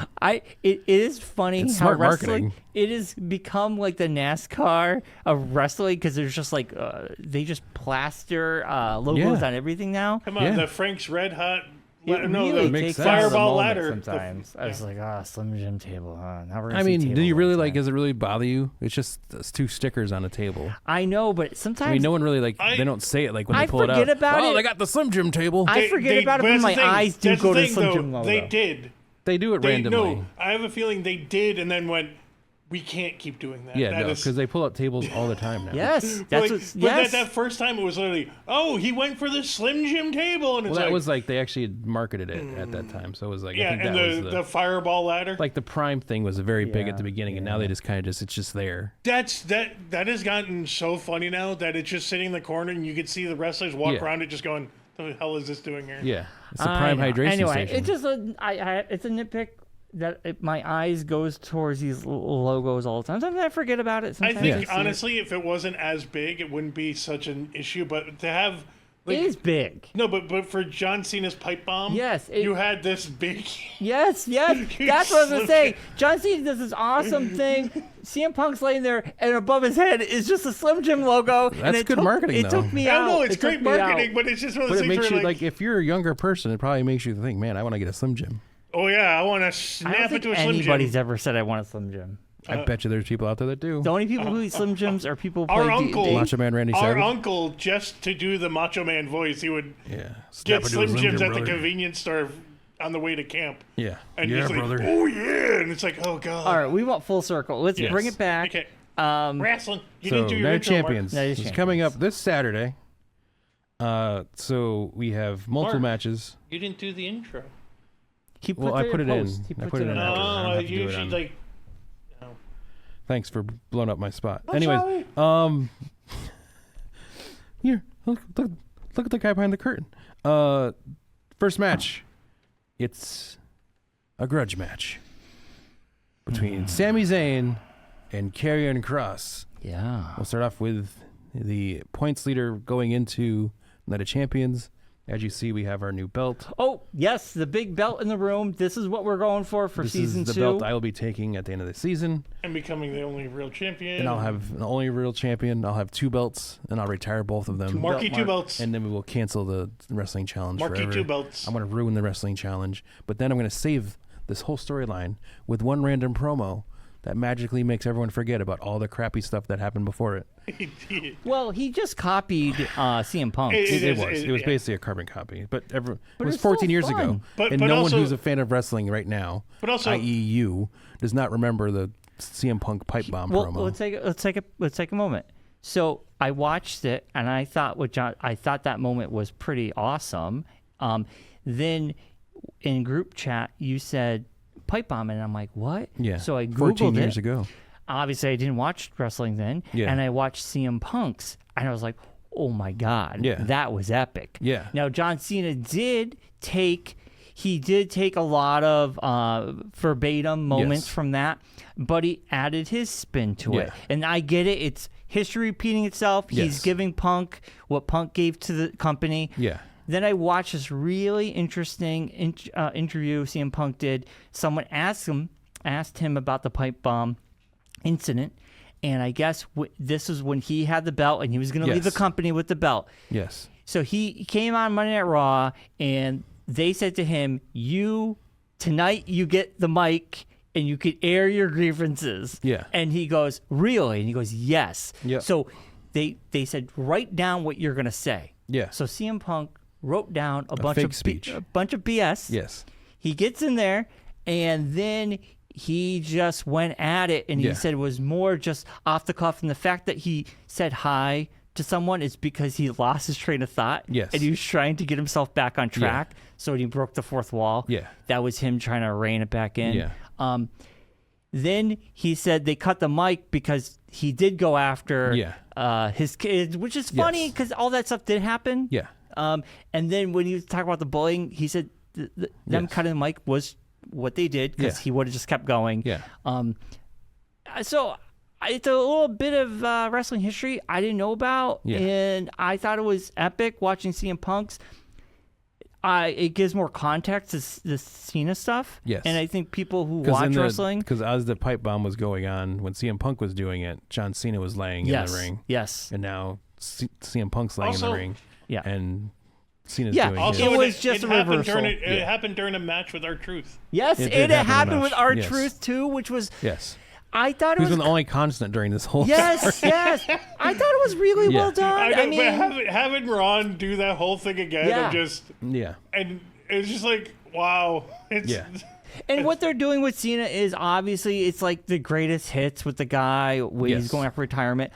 It is funny it's how smart wrestling marketing. It has become like the NASCAR of wrestling because there's just like they just plaster logos on everything now. Come on, the Frank's Red Hot. The Fireball ladder. Sometimes I was like, Slim Jim table. Now we're I mean, do you really like? Does it really bother you? It's just 2 stickers on a table. I know, but sometimes I mean, no one really they don't say it like when they pull it out. I forget about it. Oh, they got the Slim Jim table. I forget about it when my eyes do go to the Slim Jim logo. They did. They do it randomly. No, I have a feeling they did, and then went. We can't keep doing that. Yeah, because they pull out tables all the time now. Yes, that's that first time it was literally, he went for the Slim Jim table, and it's that was like they actually marketed it at that time, so it was like I think and that was the Fireball ladder. Like the Prime thing was very big at the beginning, and now they just kind of it's just there. That has gotten so funny now that it's just sitting in the corner, and you can see the wrestlers walk around it, just going, "What the hell is this doing here?" Yeah, it's a Prime hydration station. It's just it's a nitpick. That my eyes goes towards these logos all the time. Sometimes I forget about it. Sometimes I think honestly, if it wasn't as big, it wouldn't be such an issue. But to have it is big. No, but for John Cena's pipe bomb, you had this big. Yes, that's what I was gonna say. John Cena does this awesome thing. CM Punk's laying there, and above his head is just a Slim Jim logo. That's good marketing, though. It took me out. I know it's great marketing, but it's just one of those things where where like if you're a younger person, it probably makes you think, man, I want to get a Slim Jim. Oh yeah, I want to snap it to a Slim Jim. Anybody's ever said I want a Slim Jim. I bet you there's people out there that do. The only people who eat Slim Jims are people who play uncle, Macho Man Randy Our Savage. uncle, just to do the Macho Man voice, he would Snap get Slim Jims at brother. the convenience store on the way to camp. Yeah. And yeah, he's brother. like, oh yeah, and it's like, oh god. All right, we want full circle. Let's bring it back. Okay. Wrestling. You didn't do your Night intro, Mark. Champions Night is Champions. coming up this Saturday. So we have multiple Mark. matches. You didn't do the intro. I put it in. He I puts put it in after. after. I don't have to do it usually on- like. Thanks for blowing up my spot. I'm Anyways, sorry. here, look at the guy behind the curtain. First match, it's a grudge match between Sami Zayn and Karrion Kross. Yeah. We'll start off with the points leader going into Night of Champions. As you see, we have our new belt. Oh, yes, the big belt in the room. This is what we're going for This season is the 2. belt I will be taking at the end of the season. And becoming the only real champion. And I'll have the only real champion. I'll have 2 belts, and I'll retire both of them. Marky 2 belts. And then we will cancel the wrestling challenge Marky forever. 2 belts. I'm going to ruin the wrestling challenge. But then I'm going to save this whole storyline with one random promo that magically makes everyone forget about all the crappy stuff that happened before it. Well, he just copied CM Punk. It was basically a carbon copy. But it was it's 14 so years fun. ago. But and no also- one who's a fan of wrestling right now, also- i.e. you, does not remember the CM Punk pipe bomb Well, promo. let's take a moment. So I watched it, and I thought that moment was pretty awesome. Then in group chat, you said pipe bomb, and I'm like, what? Yeah. So I Googled 14 it. years ago. Obviously, I didn't watch wrestling then, Yeah. and I watched CM Punk's, and I was like, oh my god, Yeah. that was epic. Yeah. Now John Cena did take a lot of verbatim moments Yes. from that, but he added his spin to it. Yeah. And I get it. It's history repeating itself. He's Yes. giving Punk what Punk gave to the company. Yeah. Then I watched this really interesting interview CM Punk did. Someone asked him about the pipe bomb incident, and I guess this was when he had the belt and he was going to leave the Yes. company with the belt. Yes. So he came on Monday Night Raw, and they said to him, tonight you get the mic and you could air your grievances. Yeah. And he goes, really? And he goes, yes. Yep. So they said, write down what you're going to say. Yeah. So CM Punk wrote down a bunch fake of speech. a bunch of BS. Yes. He gets in there, and then he just went at it, and he Yeah. said it was more just off the cuff. And the fact that he said hi to someone is because he lost his train of thought. Yes. And he was trying to get himself back on track. So when he broke the fourth wall, Yeah. that was him trying to rein it back in. Yeah. Then he said they cut the mic because he did go after Yeah. his kids, which is funny Yes. because all that stuff did happen. Yeah. And then when he was talking about the bullying, he said them Yes. cutting the mic was what they did because Yeah. he would have just kept going. Yeah. So it's a little bit of wrestling history I didn't know about, Yeah. and I thought it was epic watching CM Punk's. It gives more context to the Cena stuff. Yes. And I think people who watch wrestling. Because as the pipe bomb was going on, when CM Punk was doing it, John Cena was laying in the ring. Yes. And now CM Punk's laying in Also- the ring. Yeah. And Cena's Yeah, doing Also, It his. was just a reversal. It happened during a match with R-Truth. Yes, It it did happen in happened the with match. R-Truth Yes. too, which was Yes. I thought it Who's was been the only constant during this whole yes, story. yes. I thought it was really Yeah. well done. I mean, but having Ron do that whole thing again, Yeah. of just Yeah. and it's just like wow, it's Yeah. and what they're doing with Cena is obviously it's like the greatest hits with the guy when he's Yes. going after retirement.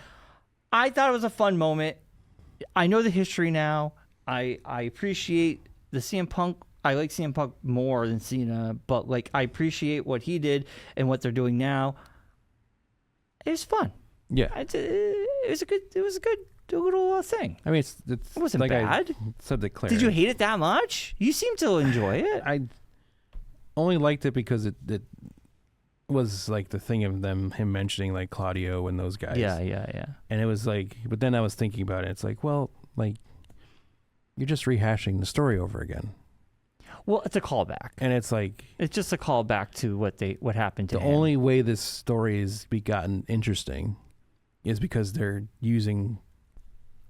I thought it was a fun moment. I know the history now. I appreciate the CM Punk. I like CM Punk more than Cena, but like I appreciate what he did and what they're doing now. It was fun. Yeah. It was a good little thing. I mean, it's It wasn't like bad. I said to Claire. Did you hate it that much? You seem to enjoy it. I only liked it because it was like the thing of him mentioning like Claudio and those guys. Yeah. And it was like, but then I was thinking about it. It's like, well, like you're just rehashing the story over again. Well, it's a callback. And it's like It's just a callback to what happened to the him. only way this story is gotten interesting is because they're using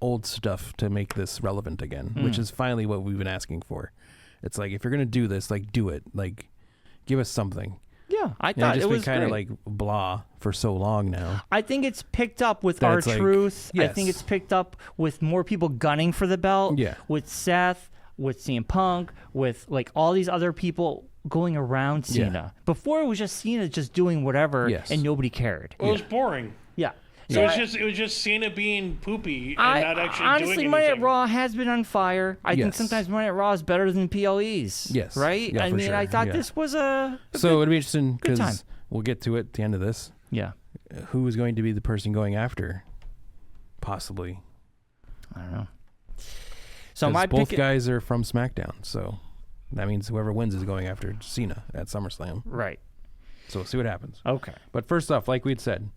old stuff to make this relevant again, which is finally what we've been asking for. It's like, if you're going to do this, like do it. Like give us something. Yeah, I thought it was kind of like blah for so long now. I think it's picked up with R-Truth. Yes. I think it's picked up with more people gunning for the belt. Yeah. With Seth, with CM Punk, with like all these other people going around Cena. Yeah. Before it was just Cena just doing whatever, and nobody cared. Well, it was boring. Yeah. So it was just Cena being poopy and not actually honestly, doing anything. Monday at Raw has been on fire. I think sometimes Monday at Raw is better than PLEs. Yes. Right? Yeah, I mean, sure. I thought this was a so it'd be interesting time. because we'll get to it at the end of this. Yeah. Who is going to be the person going after? Possibly. I don't know. So both guys are from Smackdown, so that means whoever wins is going after Cena at SummerSlam. Right. So we'll see what happens. Okay. But first off, like we'd said,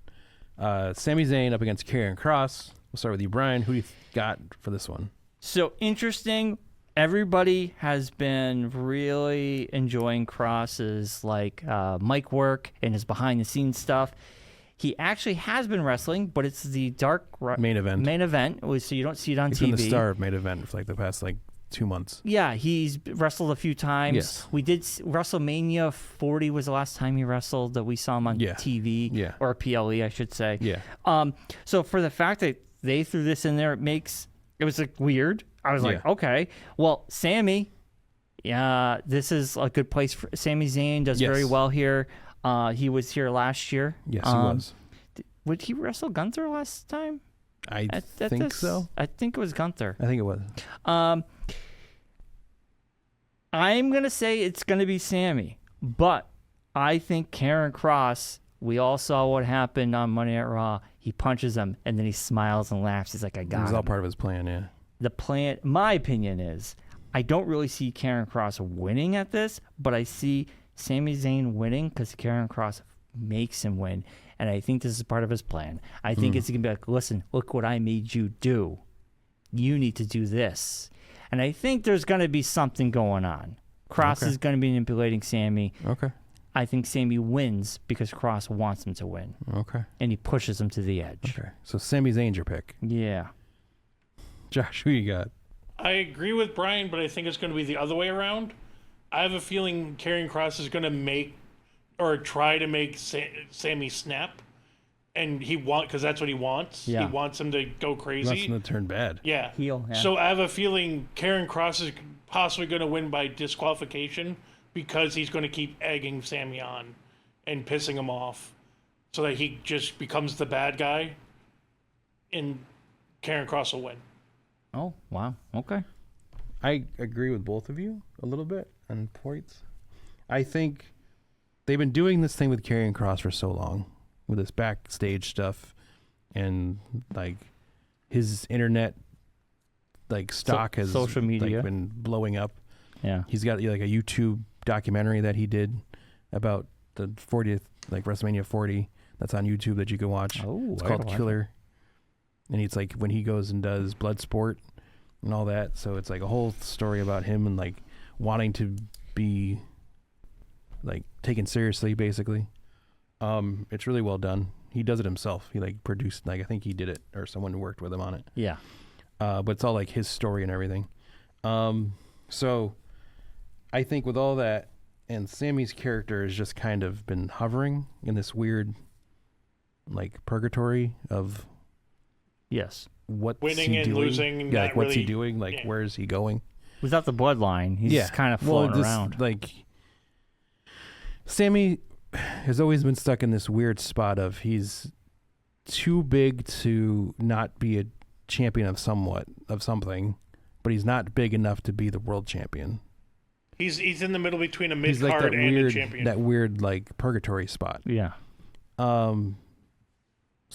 Sami Zayn up against Karrion Kross. We'll start with you, Brian. Who do you got for this one? So interesting. Everybody has been really enjoying Kross's mic work and his behind the scenes stuff. He actually has been wrestling, but it's the main event. Main event, so you don't see it on TV. He's been the star of main event for the past 2 months. Yeah, he's wrestled a few times. Yes. We did WrestleMania 40 was the last time he wrestled that we saw him on TV or PLE, I should say. Yeah. So for the fact that they threw this in there, it was weird. I was like, okay, well, Sami, this is a good place for Sami Zayn. Does very well here. He was here last year. Yes, he was. Would he wrestle Gunther last time? I think so. I think it was Gunther. I think it was. I'm going to say it's going to be Sami, but I think Karrion Kross, we all saw what happened on Monday Night Raw. He punches him, and then he smiles and laughs. He's like, I got him. It was all part of his plan, yeah. The plan, my opinion is, I don't really see Karrion Kross winning at this, but I see Sami Zayn winning because Karrion Kross makes him win, and I think this is part of his plan. I think it's going to be like, listen, look what I made you do. You need to do this. And I think there's going to be something going on. Kross is going to be manipulating Sami. Okay. I think Sami wins because Kross wants him to win. Okay. And he pushes him to the edge. Okay. So Sami Zayn's your pick. Yeah. Josh, who you got? I agree with Brian, but I think it's going to be the other way around. I have a feeling Karrion Kross is going to try to make Sami snap, and because that's what he wants. Yeah. He wants him to go crazy. He wants him to turn bad. Yeah. Heel. Yeah. So I have a feeling Karrion Kross is possibly going to win by disqualification because he's going to keep egging Sami on and pissing him off, so that he just becomes the bad guy, and Karrion Kross will win. Oh, wow. Okay. I agree with both of you a little bit on points. I think they've been doing this thing with Karrion Kross for so long, with this backstage stuff and his internet stock has social media been blowing up. Yeah. He's got a YouTube documentary that he did about the 40th WrestleMania 40 that's on YouTube that you can watch. Oh, it's called Killer. And it's when he goes and does Bloodsport and all that. So it's a whole story about him and wanting to be taken seriously, basically. It's really well done. He does it himself. He produced, I think he did it, or someone worked with him on it. Yeah. But it's all his story and everything. So I think with all that, and Sami's character has just kind of been hovering in this weird purgatory of yes, what's winning he and doing? losing. Yeah, what's he doing? Where is he going? Without the bloodline, he's just kind of floating around. Sami has always been stuck in this weird spot of he's too big to not be a champion of something, but he's not big enough to be the world champion. He's in the middle between a mid card and a champion. That weird purgatory spot. Yeah. So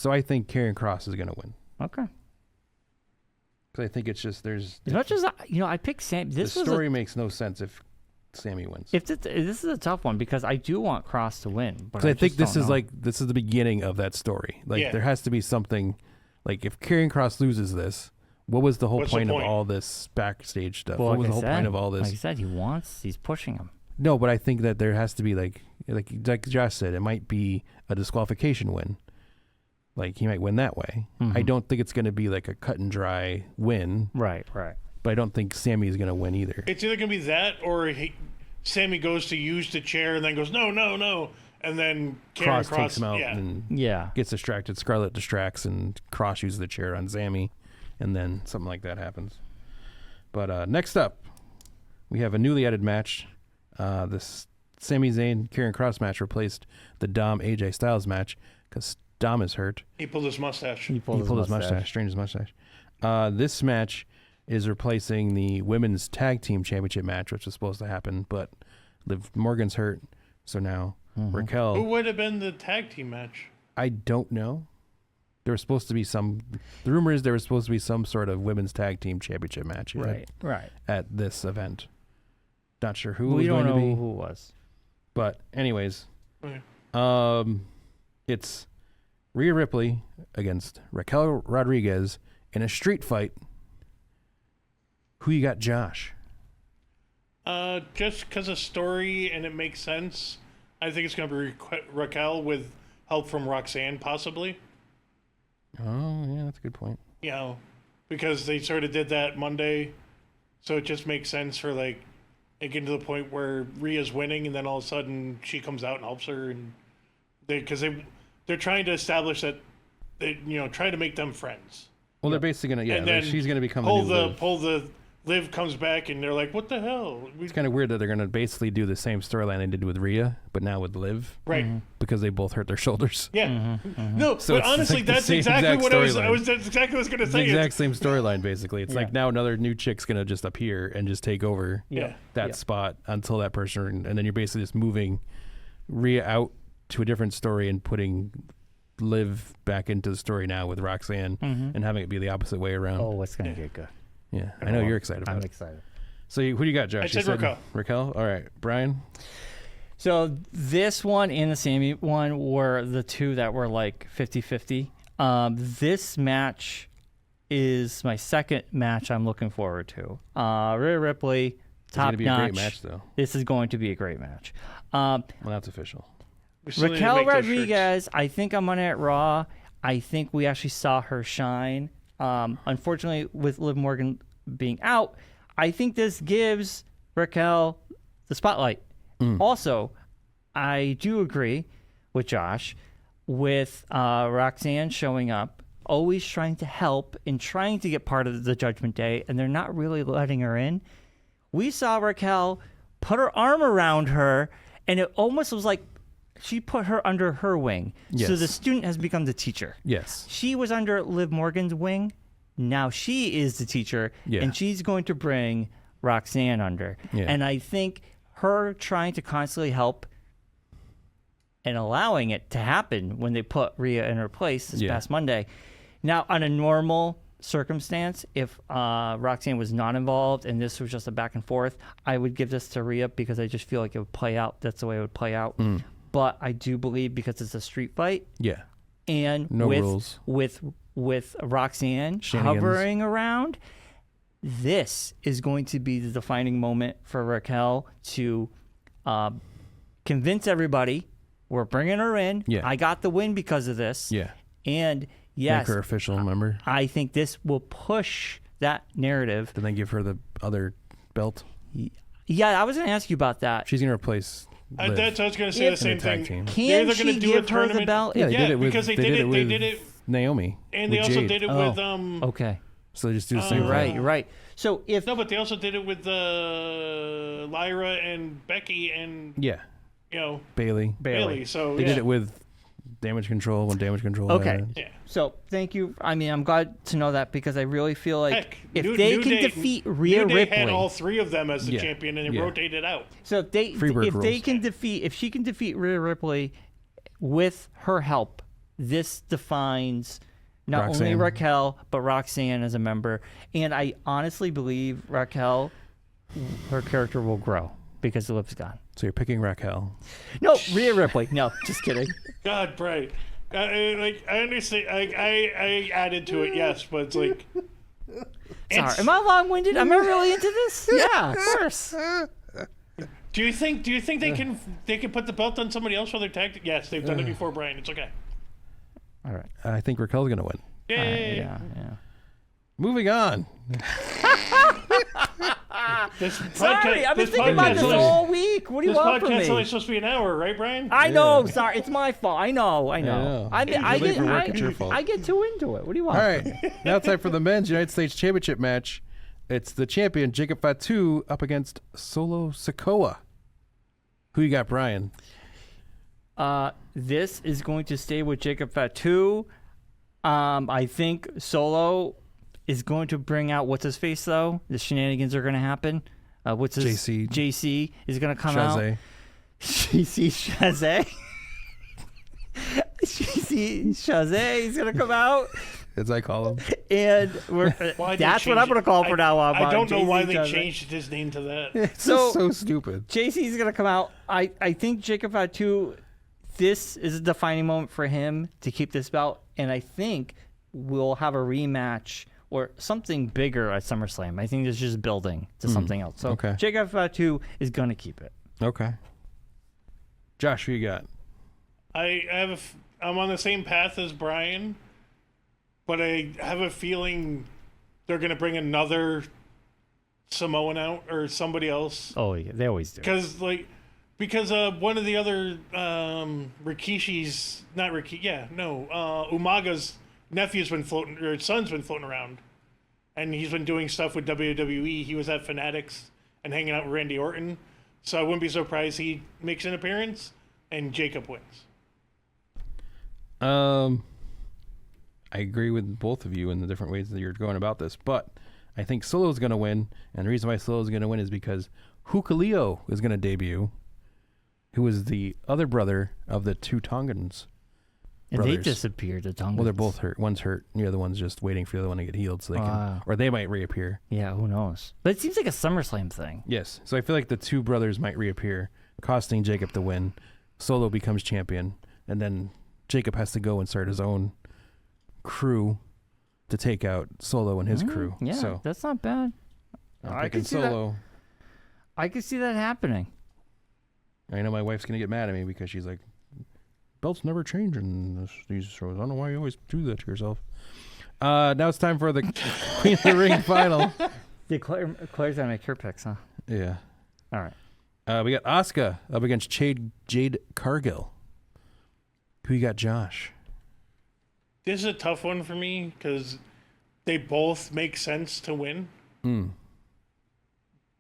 I think Karrion Kross is going to win. Okay. Because I think it's just there's as much as I picked Sam. The story makes no sense if Sami wins. This is a tough one because I do want Kross to win, but I think this is this is the beginning of that story. There has to be something. If Karrion Kross loses this, what was the whole point of all this backstage stuff? Well, what was the whole point of all this? Like I said, he's pushing him. No, but I think that there has to be like Josh said, it might be a disqualification win. He might win that way. Mm-hmm. I don't think it's going to be a cut and dry win. Right. But I don't think Sami is going to win either. It's either going to be that or Sammy goes to use the chair and then goes, no, and then Karrion Kross takes him out and gets distracted. Scarlett distracts, and Kross uses the chair on Sammy, and then something like that happens. But next up, we have a newly added match. This Sami Zayn Karrion Kross match replaced the Dom AJ Styles match because Dom is hurt. He pulled his mustache. He pulled his mustache. Strange mustache. This match is replacing the women's tag team championship match, which was supposed to happen, but Liv Morgan's hurt, so now Raquel. Who would have been the tag team match? I don't know. There was supposed to be some. The rumor is there was supposed to be some sort of women's tag team championship match. Right. At this event. Not sure who we it was don't going know to be. who it was. But anyways, Okay. It's Rhea Ripley against Raquel Rodriguez in a street fight. Who you got, Josh? Just because of story and it makes sense, I think it's going to be Raquel with help from Roxanne, possibly. Oh, yeah, that's a good point. You know, because they sort of did that Monday, so it just makes sense for, like, it getting to the point where Rhea's winning, and then all of a sudden she comes out and helps her, and they're trying to establish that they, try to make them friends. Well, they're basically gonna, And then she's gonna become pull the Liv comes back, and they're like, "What the hell?" It's kind of weird that they're gonna basically do the same storyline they did with Rhea, but now with Liv, right? Because they both hurt their shoulders. Yeah. No, So but honestly, like that's exactly what that's exactly what I was gonna say. The exact same storyline, basically. It's like now another new chick's gonna just appear and just take over that spot until that person, and then you're basically just moving Rhea out to a different story and putting Liv back into the story now with Roxanne and having it be the opposite way around. Oh, it's gonna get good. Yeah, I know you're excited about it. I'm excited. So who do you got, Josh? I said Raquel. Raquel? All right. Brian? So this one and the Sammy one were the two that were like 50-50. This match is my second match I'm looking forward to. Rhea Ripley, top notch. It's going to be a great match, though. This is going to be a great match. Well, that's official. Raquel Rodriguez, I think I'm on it Raw. I think we actually saw her shine. Unfortunately, with Liv Morgan being out, I think this gives Raquel the spotlight. Also, I do agree with Josh with Roxanne showing up, always trying to help and trying to get part of the Judgment Day, and they're not really letting her in. We saw Raquel put her arm around her, and it almost was like she put her under her wing. Yes. So the student has become the teacher. Yes. She was under Liv Morgan's wing. Now she is the teacher, and she's going to bring Roxanne under. Yeah. And I think her trying to constantly help and allowing it to happen when they put Rhea in her place this past Monday. Now, on a normal circumstance, if Roxanne was not involved and this was just a back and forth, I would give this to Rhea because I just feel like it would play out. That's the way it would play out. But I do believe because it's a street fight. Yeah. And no rules. With Roxanne hovering around, this is going to be the defining moment for Raquel to convince everybody we're bringing her in. Yeah. I got the win because of this. Yeah. And yes, make her official member. I think this will push that narrative. Then they give her the other belt. Yeah, I was going to ask you about that. She's going to replace Liv. That's what I was going to say. The same thing. Can she give her the belt? Yeah, they did it with, because they did it Naomi. And they also Jade. did it with Okay. So they just do the same thing. You're right. So if but they also did it with Lyra and Becky and Bailey. So they did it with Damage Control when Damage Control. Okay. So thank you. I mean, I'm glad to know that because I really feel like if they can defeat Rhea Ripley, had all three of them as the champion and they rotated out. So if she can defeat Rhea Ripley with her help, this defines not only Raquel but Roxanne as a member. And I honestly believe Raquel, her character will grow because Liv's gone. So you're picking Raquel? No, Rhea Ripley. No, just kidding. God, Brian. I understand. I added to it, yes, but it's like. Sorry, am I long-winded? Am I really into this? Yeah, of course. Do you think they can put the belt on somebody else while they're tagged? Yes, they've done it before, Brian. It's okay. All right. I think Raquel's gonna win. Yay. Yeah. Moving on. Sorry, I've been thinking about this all week. What do you want from me? This podcast is only supposed to be an hour, right, Brian? I know. Sorry, it's my fault. I know. I get too into it. What do you want? All right, now it's time for the men's United States Championship match. It's the champion Jacob Fatu up against Solo Sikoa. Who you got, Brian? This is going to stay with Jacob Fatu. I think Solo is going to bring out what's his face though. The shenanigans are going to happen. What's his JC is going to come out. JC Chazé. JC Chazé is going to come out. As I call him. And that's what I'm going to call for now on. I don't know why they changed his name to that. It's so stupid. JC is going to come out. I think Jacob Fatu, this is a defining moment for him to keep this belt. And I think we'll have a rematch or something bigger at SummerSlam. I think it's just building to something else. So Jacob Fatu is going to keep it. Okay. Josh, who you got? I'm on the same path as Brian, but I have a feeling they're going to bring another Samoan out or somebody else. Oh, yeah, they always do. Because one of the other Rikishi's, Umaga's nephew's been floating, or son's been floating around, and he's been doing stuff with WWE. He was at Fanatics and hanging out with Randy Orton, so I wouldn't be surprised he makes an appearance and Jacob wins. I agree with both of you in the different ways that you're going about this, but I think Solo's going to win, and the reason why Solo's going to win is because Hukaleo is going to debut, who is the other brother of the two Tongans. And they disappeared, the Tongans. Well, they're both hurt. One's hurt, and the other one's just waiting for the other one to get healed so they can, or they might reappear. Yeah, who knows? But it seems like a SummerSlam thing. Yes, so I feel like the two brothers might reappear, costing Jacob the win. Solo becomes champion, and then Jacob has to go and start his own crew to take out Solo and his crew. Yeah, so that's not bad. I can see Solo. I can see that happening. I know my wife's going to get mad at me because she's like, belts never change in these shows. I don't know why you always do that to yourself. Now it's time for the Queen of the Ring final. Yeah, Claire's going to make her picks, huh? Yeah. All right. We got Asuka up against Jade Cargill. Who you got, Josh? This is a tough one for me because they both make sense to win.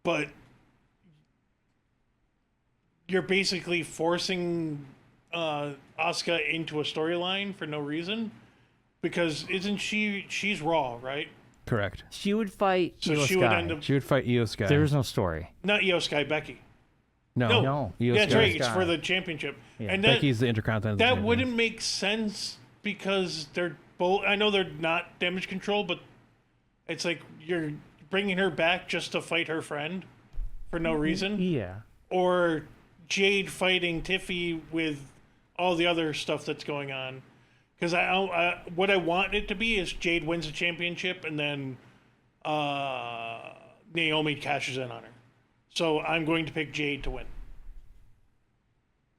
But you're basically forcing Asuka into a storyline for no reason, because she's Raw, right? Correct. She would fight so Io she Sky. would end up. She would fight Io Sky. There's no story. Not Io Sky, Becky. No. No. Io That's Sky. right. It's for the championship. Yeah. And Becky's the Intercontinental That champion. wouldn't make sense because they're both. I know they're not Damage Control, but it's like you're bringing her back just to fight her friend for no reason. Yeah. Or Jade fighting Tiffy with all the other stuff that's going on. Because what I want it to be is Jade wins the championship and then Naomi cashes in on her. So I'm going to pick Jade to win.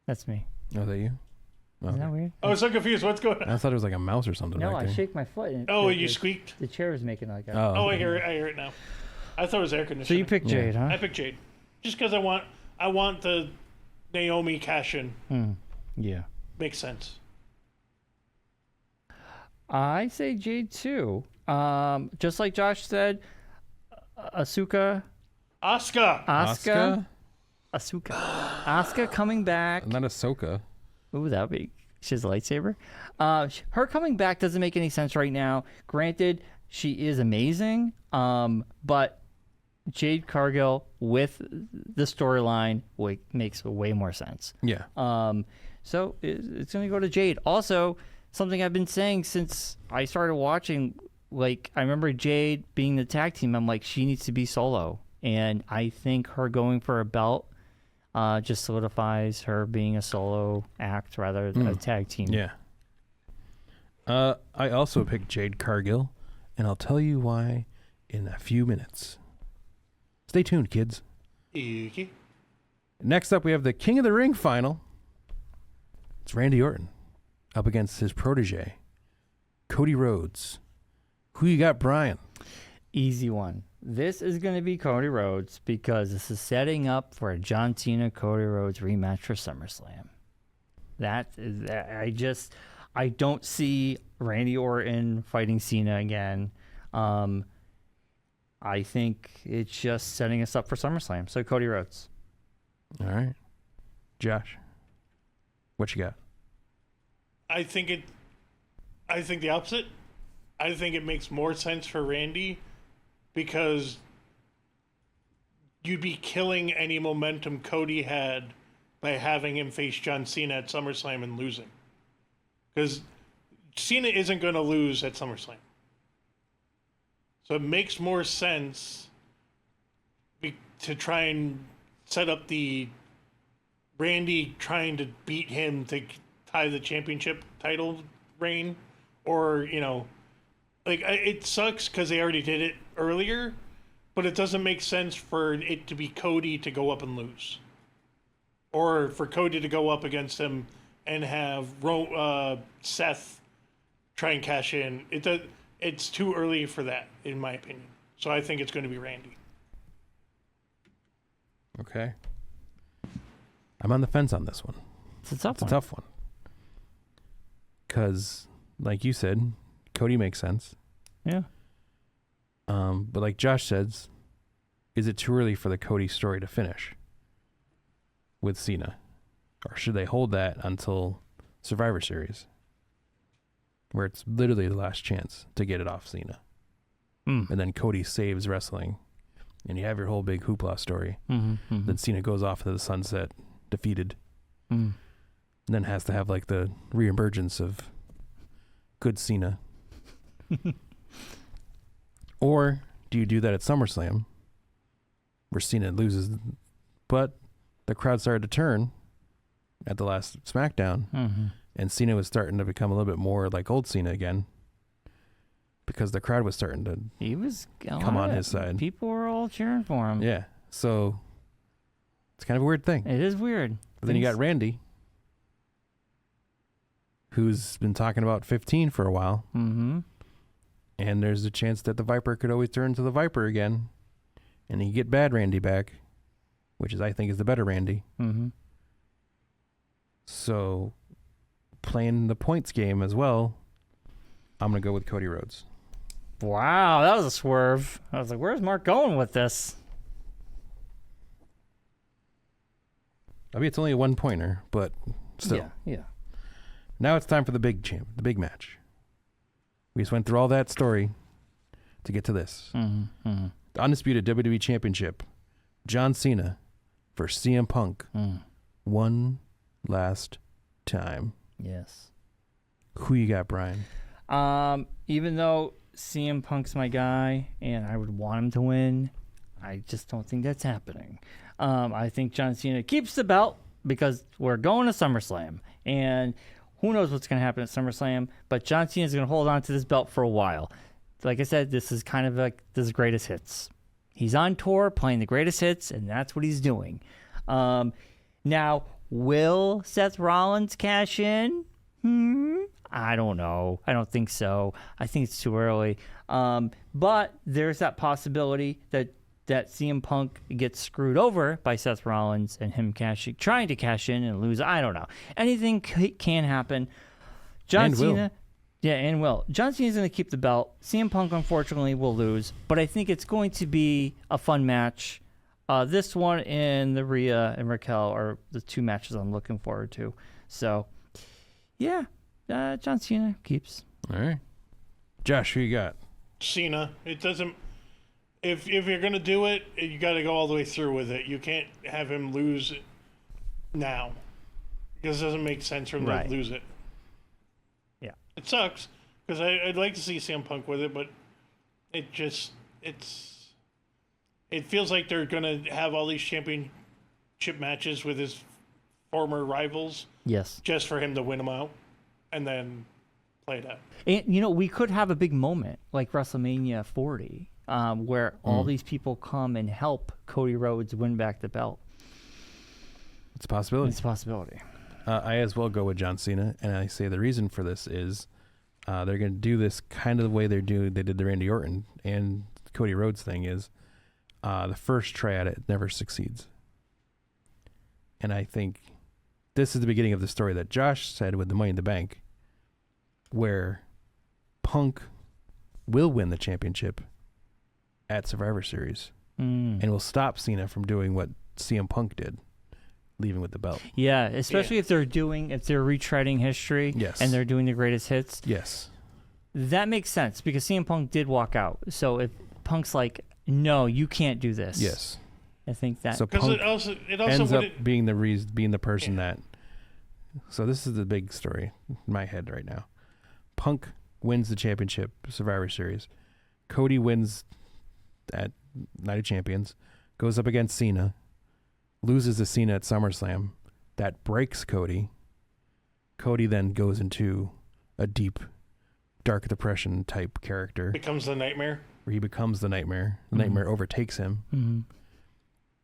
That's me. Oh, that you? Oh, Isn't that weird? I was so confused. What's going on? I thought it was like a mouse or something. No, back I there. shake my foot. And You squeaked? The chair was making like a... Oh, I hear it now. I thought it was air conditioning. So you picked Jade, huh? I picked Jade. Just because I want the Naomi cash in. Yeah. Makes sense. I say Jade too. Just like Josh said, Asuka coming back. Not Ahsoka. Ooh, that would be... She has a lightsaber. Her coming back doesn't make any sense right now. Granted, she is amazing, but Jade Cargill with the storyline makes way more sense. Yeah. So it's going to go to Jade. Also, something I've been saying since I started watching, like, I remember Jade being the tag team. I'm like, she needs to be solo. And I think her going for a belt just solidifies her being a solo act rather than a tag team. Yeah. I also picked Jade Cargill, and I'll tell you why in a few minutes. Stay tuned, kids. Okay. Next up, we have the King of the Ring final. It's Randy Orton up against his protege, Cody Rhodes. Who you got, Brian? Easy one. This is going to be Cody Rhodes because this is setting up for a John Cena Cody Rhodes rematch for SummerSlam. I don't see Randy Orton fighting Cena again. I think it's just setting us up for SummerSlam. So Cody Rhodes. All right. Josh, what you got? I think the opposite. I think it makes more sense for Randy because you'd be killing any momentum Cody had by having him face John Cena at SummerSlam and losing. Because Cena isn't going to lose at SummerSlam. So it makes more sense to try and set up the Randy trying to beat him to tie the championship title reign. Or, it sucks because they already did it earlier, but it doesn't make sense for it to be Cody to go up and lose. Or for Cody to go up against him and have Seth try and cash in. It's too early for that, in my opinion. So I think it's going to be Randy. Okay. I'm on the fence on this one. It's a tough one. Because, like you said, Cody makes sense. Yeah. But like Josh says, is it too early for the Cody story to finish with Cena? Or should they hold that until Survivor Series, where it's literally the last chance to get it off Cena? And then Cody saves wrestling, and you have your whole big hoopla story. Then Cena goes off into the sunset, defeated. And then has to have like the reemergence of good Cena. Or do you do that at SummerSlam, where Cena loses, but the crowd started to turn at the last Smackdown, and Cena was starting to become a little bit more like old Cena again, because the crowd was starting to come on his side. People were all cheering for him. Yeah, so it's kind of a weird thing. It is weird. But then you got Randy, who's been talking about 15 for a while. And there's a chance that the Viper could always turn to the Viper again, and you get bad Randy back, which I think is the better Randy. So, playing the points game as well, I'm going to go with Cody Rhodes. Wow, that was a swerve. I was like, where's Mark going with this? I mean, it's only a one-pointer, but still. Yeah. Now it's time for the big match. We just went through all that story to get to this. The Undisputed WWE Championship, John Cena versus CM Punk. One last time. Yes. Who you got, Brian? Even though CM Punk's my guy and I would want him to win, I just don't think that's happening. I think John Cena keeps the belt because we're going to SummerSlam. And who knows what's going to happen at SummerSlam, but John Cena is going to hold on to this belt for a while. Like I said, this is kind of like this greatest hits. He's on tour playing the greatest hits, and that's what he's doing. Now, will Seth Rollins cash in? I don't know. I don't think so. I think it's too early. But there's that possibility that CM Punk gets screwed over by Seth Rollins and him trying to cash in and lose. I don't know. Anything can happen. John Cena. Yeah, and will. John Cena's going to keep the belt. CM Punk, unfortunately, will lose. But I think it's going to be a fun match. This one and the Rhea and Raquel are the two matches I'm looking forward to. So, yeah, John Cena keeps. All right. Josh, who you got? Cena. It doesn't... If you're going to do it, you got to go all the way through with it. You can't have him lose now. Because it doesn't make sense for him to lose it. Yeah. It sucks, because I'd like to see CM Punk with it, but it feels like they're going to have all these championship matches with his former rivals. Yes. Just for him to win them out and then play it out. And, we could have a big moment like WrestleMania 40. Where all these people come and help Cody Rhodes win back the belt. It's a possibility. It's a possibility. I as well go with John Cena, and I say the reason for this is they're going to do this kind of the way they did the Randy Orton and Cody Rhodes thing is the first try at it never succeeds. And I think this is the beginning of the story that Josh said with the Money in the Bank, where Punk will win the championship at Survivor Series and will stop Cena from doing what CM Punk did, leaving with the belt. Yeah, especially if they're retreading history and they're doing the greatest hits. Yes. That makes sense because CM Punk did walk out. So if Punk's like, no, you can't do this. Yes. I think that. So Punk it also ends up being the person that. So this is the big story in my head right now. Punk wins the championship, Survivor Series. Cody wins at Night of Champions, goes up against Cena, loses to Cena at SummerSlam. That breaks Cody. Cody then goes into a deep, dark depression type character. Becomes the Nightmare. Where he becomes the Nightmare. The Nightmare overtakes him. Mm-hmm.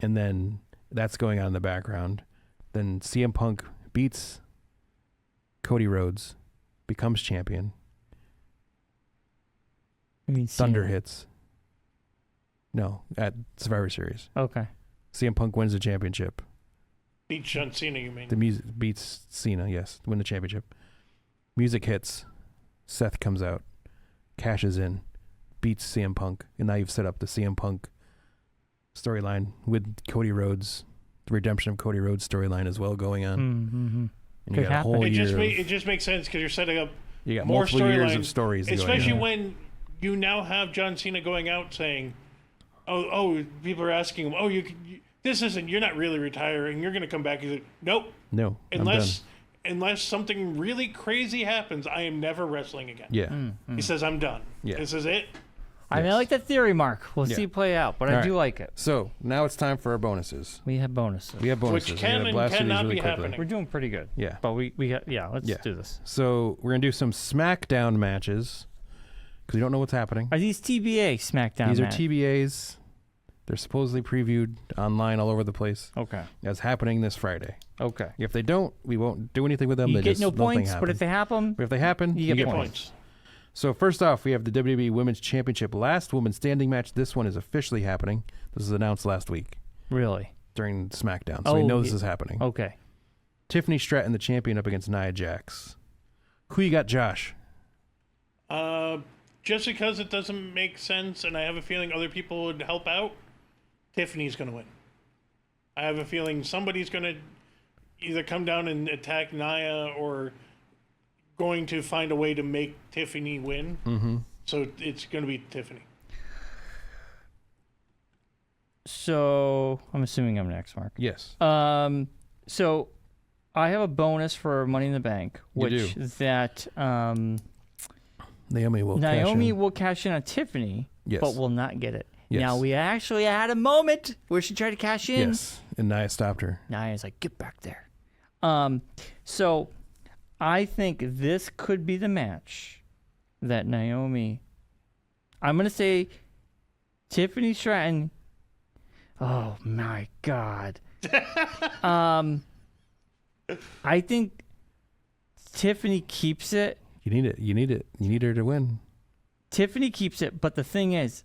And then that's going on in the background. Then CM Punk beats Cody Rhodes, becomes champion. Thunder hits. No, at Survivor Series. Okay. CM Punk wins the championship. Beats John Cena, you mean? The music beats Cena, yes, win the championship. Music hits. Seth comes out, cashes in, beats CM Punk, and now you've set up the CM Punk storyline with Cody Rhodes, the redemption of Cody Rhodes storyline as well going on. Mm-hmm. And you got a whole year. It just makes sense because you're setting up you got more multiple years of storylines, stories, especially when you now have John Cena going out saying, "Oh, people are asking him, you're not really retiring. You're going to come back." He's like, "Nope, no, unless something really crazy happens, I am never wrestling again." Yeah, he says, "I'm done. Yeah. This is it." I mean, I like that theory, Mark. We'll see it play out, but I do like it. So now it's time for our bonuses. We have bonuses. Which can and cannot be happening. We're doing pretty good. Yeah. But let's do this. So we're going to do some Smackdown matches because we don't know what's happening. Are these TBA Smackdown These matches? are TBAs. They're supposedly previewed online all over the place. Okay. That's happening this Friday. Okay. If they don't, we won't do anything with them. You get no points, but if they happen, you get points. So first off, we have the WWE Women's Championship last woman standing match. This one is officially happening. This was announced last week. Really? During SmackDown. So we know this is happening. Okay. Tiffany Stratton, the champion, up against Nia Jax. Who you got, Josh? Just because it doesn't make sense, and I have a feeling other people would help out, Tiffany's going to win. I have a feeling somebody's going to either come down and attack Nia or going to find a way to make Tiffany win. Mm-hmm. So it's going to be Tiffany. So I'm assuming I'm next, Mark. Yes. So I have a bonus for Money in the Bank, which that Naomi will cash in on Tiffany, but will not get it. Yes. Now, we actually had a moment where she tried to cash in. Yes, and Nia stopped her. Nia's like, get back there. So I think this could be the match that Naomi... I'm going to say Tiffany Stratton... Oh, my God. I think Tiffany keeps it. You need it. You need her to win. Tiffany keeps it, but the thing is,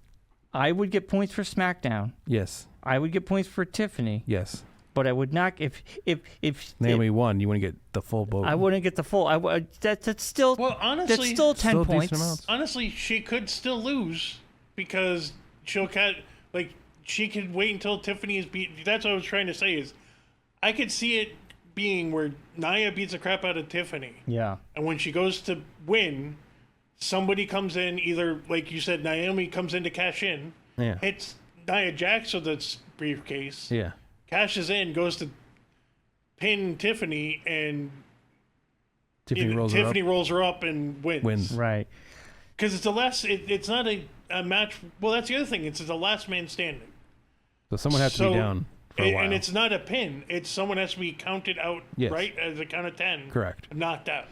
I would get points for SmackDown. Yes. I would get points for Tiffany. Yes. But I would not if Naomi won. You wouldn't get the full vote. I wouldn't get the full. That's still honestly, that's still 10 points. Honestly, she could still lose because she could wait until Tiffany is beat. That's what I was trying to say is, I could see it being where Nia beats the crap out of Tiffany. Yeah. And when she goes to win, somebody comes in, either like you said, Naomi comes in to cash in, hits Nia Jax with the briefcase. Yeah. Cashes in, goes to pin Tiffany, and Tiffany rolls her up and wins. Right. Because it's the last. It's not a match. Well, that's the other thing. It's the last man standing. So someone has to be down for a while. And it's not a pin. It's someone has to be counted out, right, as a count of 10. Correct. Knocked out.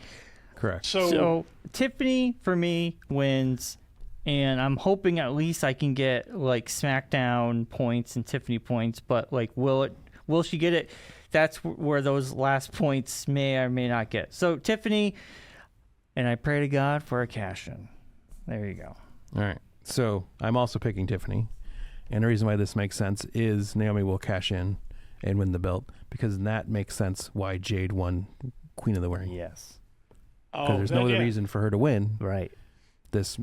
Correct. So Tiffany for me wins. And I'm hoping at least I can get like SmackDown points and Tiffany points, but like, will she get it? That's where those last points may or may not get. So Tiffany, and I pray to God for a cash in. There you go. All right. So I'm also picking Tiffany. And the reason why this makes sense is Naomi will cash in and win the belt, because that makes sense why Jade won Queen of the Ring. Yes. Because there's no other reason for her to win this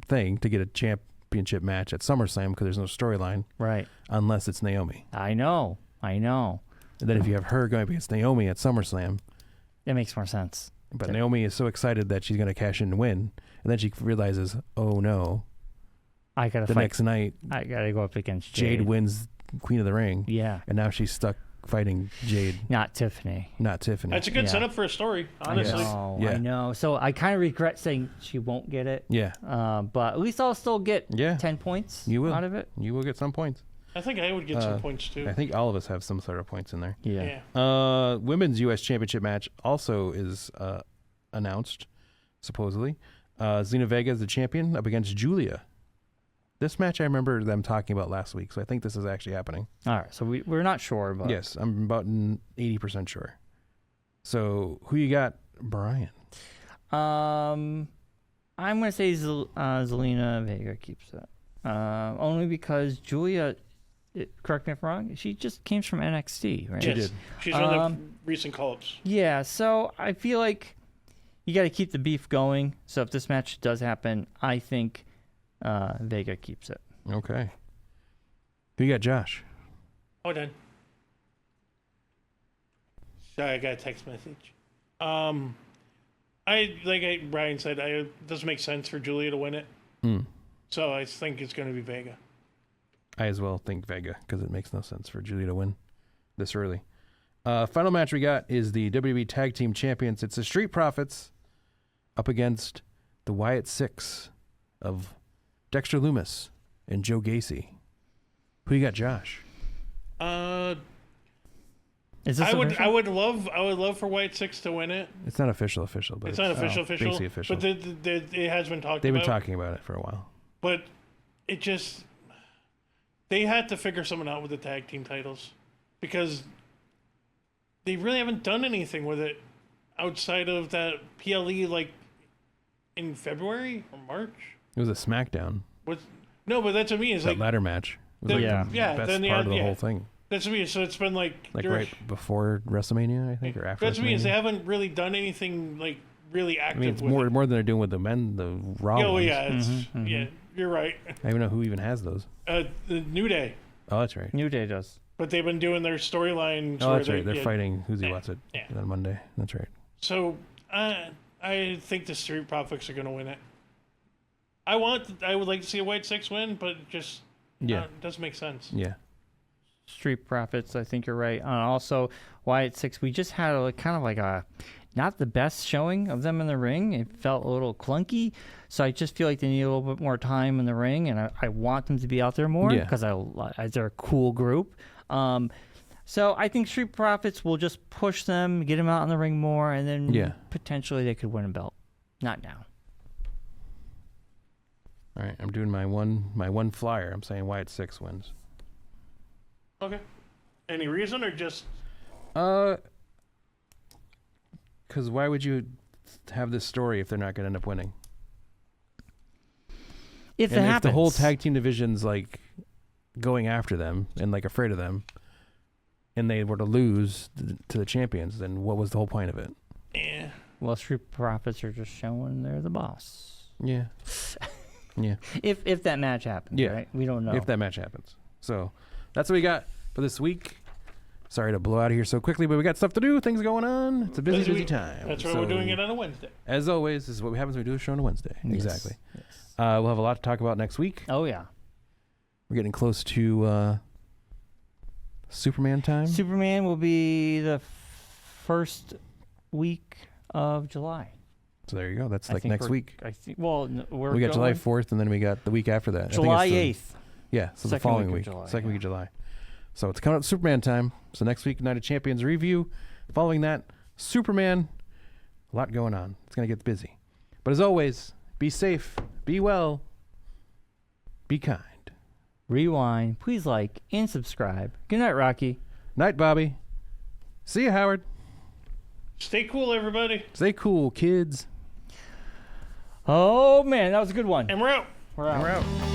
thing, to get a championship match at SummerSlam, because there's no storyline. Right. Unless it's Naomi. I know. And then if you have her going up against Naomi at SummerSlam. It makes more sense. But Naomi is so excited that she's going to cash in and win. And then she realizes, oh no. I got to fight. The next night. I got to go up against Jade wins Queen of the Ring. Yeah. And now she's stuck fighting Jade. Not Tiffany. That's a good setup for a story, honestly. I know. So I kind of regret saying she won't get it. Yeah. But at least I'll still get 10 points out of it. You will get some points. I think I would get some points too. I think all of us have some sort of points in there. Yeah. Women's U.S. Championship match also is announced, supposedly. Zelina Vega is the champion up against Julia. This match I remember them talking about last week, so I think this is actually happening. All right, so we're not sure, but yes, I'm about 80% sure. So who you got, Brian? I'm gonna say Zelina Vega keeps it, only because Julia. Correct me if I'm wrong. She just came from NXT, right? Yes. She did. She's one of the recent call-ups. Yeah, so I feel like you got to keep the beef going. So if this match does happen, I think Vega keeps it. Okay. Who you got, Josh? Hold on. Sorry, I got a text message. Brian said, it doesn't make sense for Julia to win it. So I think it's going to be Vega. I as well think Vega, because it makes no sense for Julia to win this early. Final match we got is the WWE Tag Team Champions. It's the Street Profits up against the Wyatt Six of Dexter Lumis and Joe Gacy. Who you got, Josh? Is this I would love for Wyatt Six to win it. It's not official, but it's not official. Basically official. But it has been talked about. They've been talking about it for a while. But it just. They had to figure something out with the tag team titles, because they really haven't done anything with it outside of that PLE in February or March. It was a Smackdown. No, but that's what I mean. It's that ladder match. It was the best part of the whole thing. That's what I mean. So it's been right before WrestleMania, I think, or after. That's what I mean. They haven't really done anything really active. I mean, it's more than they're doing with the men, the Raw ones. Oh yeah, yeah. You're right. I don't even know who even has those. The New Day. Oh, that's right. New Day does. But they've been doing their storylines. Oh, that's right. They're fighting Who's He Wants It on Monday. That's right. So I think the Street Profits are going to win it. I would like to see a White Six win, but it just it doesn't make sense. Yeah. Street Profits, I think you're right. Also, Wyatt Six, we just had a not the best showing of them in the ring. It felt a little clunky. So I just feel like they need a little bit more time in the ring, and I want them to be out there more because they're a cool group. So I think Street Profits will just push them, get them out in the ring more, and then potentially they could win a belt. Not now. All right, I'm doing my one flyer. I'm saying Wyatt Six wins. Okay. Any reason or just? Because why would you have this story if they're not going to end up winning? If the whole tag team division's going after them and afraid of them, and they were to lose to the champions, then what was the whole point of it? Yeah. Well, Street Profits are just showing they're the boss. Yeah. Yeah. If that match happens, right? We don't know. If that match happens. So that's what we got for this week. Sorry to blow out of here so quickly, but we got stuff to do, things going on. It's a busy time. That's why we're doing it on a Wednesday. As always, this is what happens when we do a show on a Wednesday. Yes. Exactly. Yes. We'll have a lot to talk about next week. Oh, yeah. We're getting close to Superman time. Superman will be the first week of July. So there you go. That's next week. We got July 4th, and then we got the week after that. July 8th. Yeah, so the following week. Second week of July. So it's coming up Superman time. So next week, Night of Champions review. Following that, Superman. A lot going on. It's going to get busy. But as always, be safe, be well, be kind. Rewind. Please like and subscribe. Good night, Rocky. Night, Bobby. See you, Howard. Stay cool, everybody. Stay cool, kids. Oh, man, that was a good one. And we're out. We're out. We're out.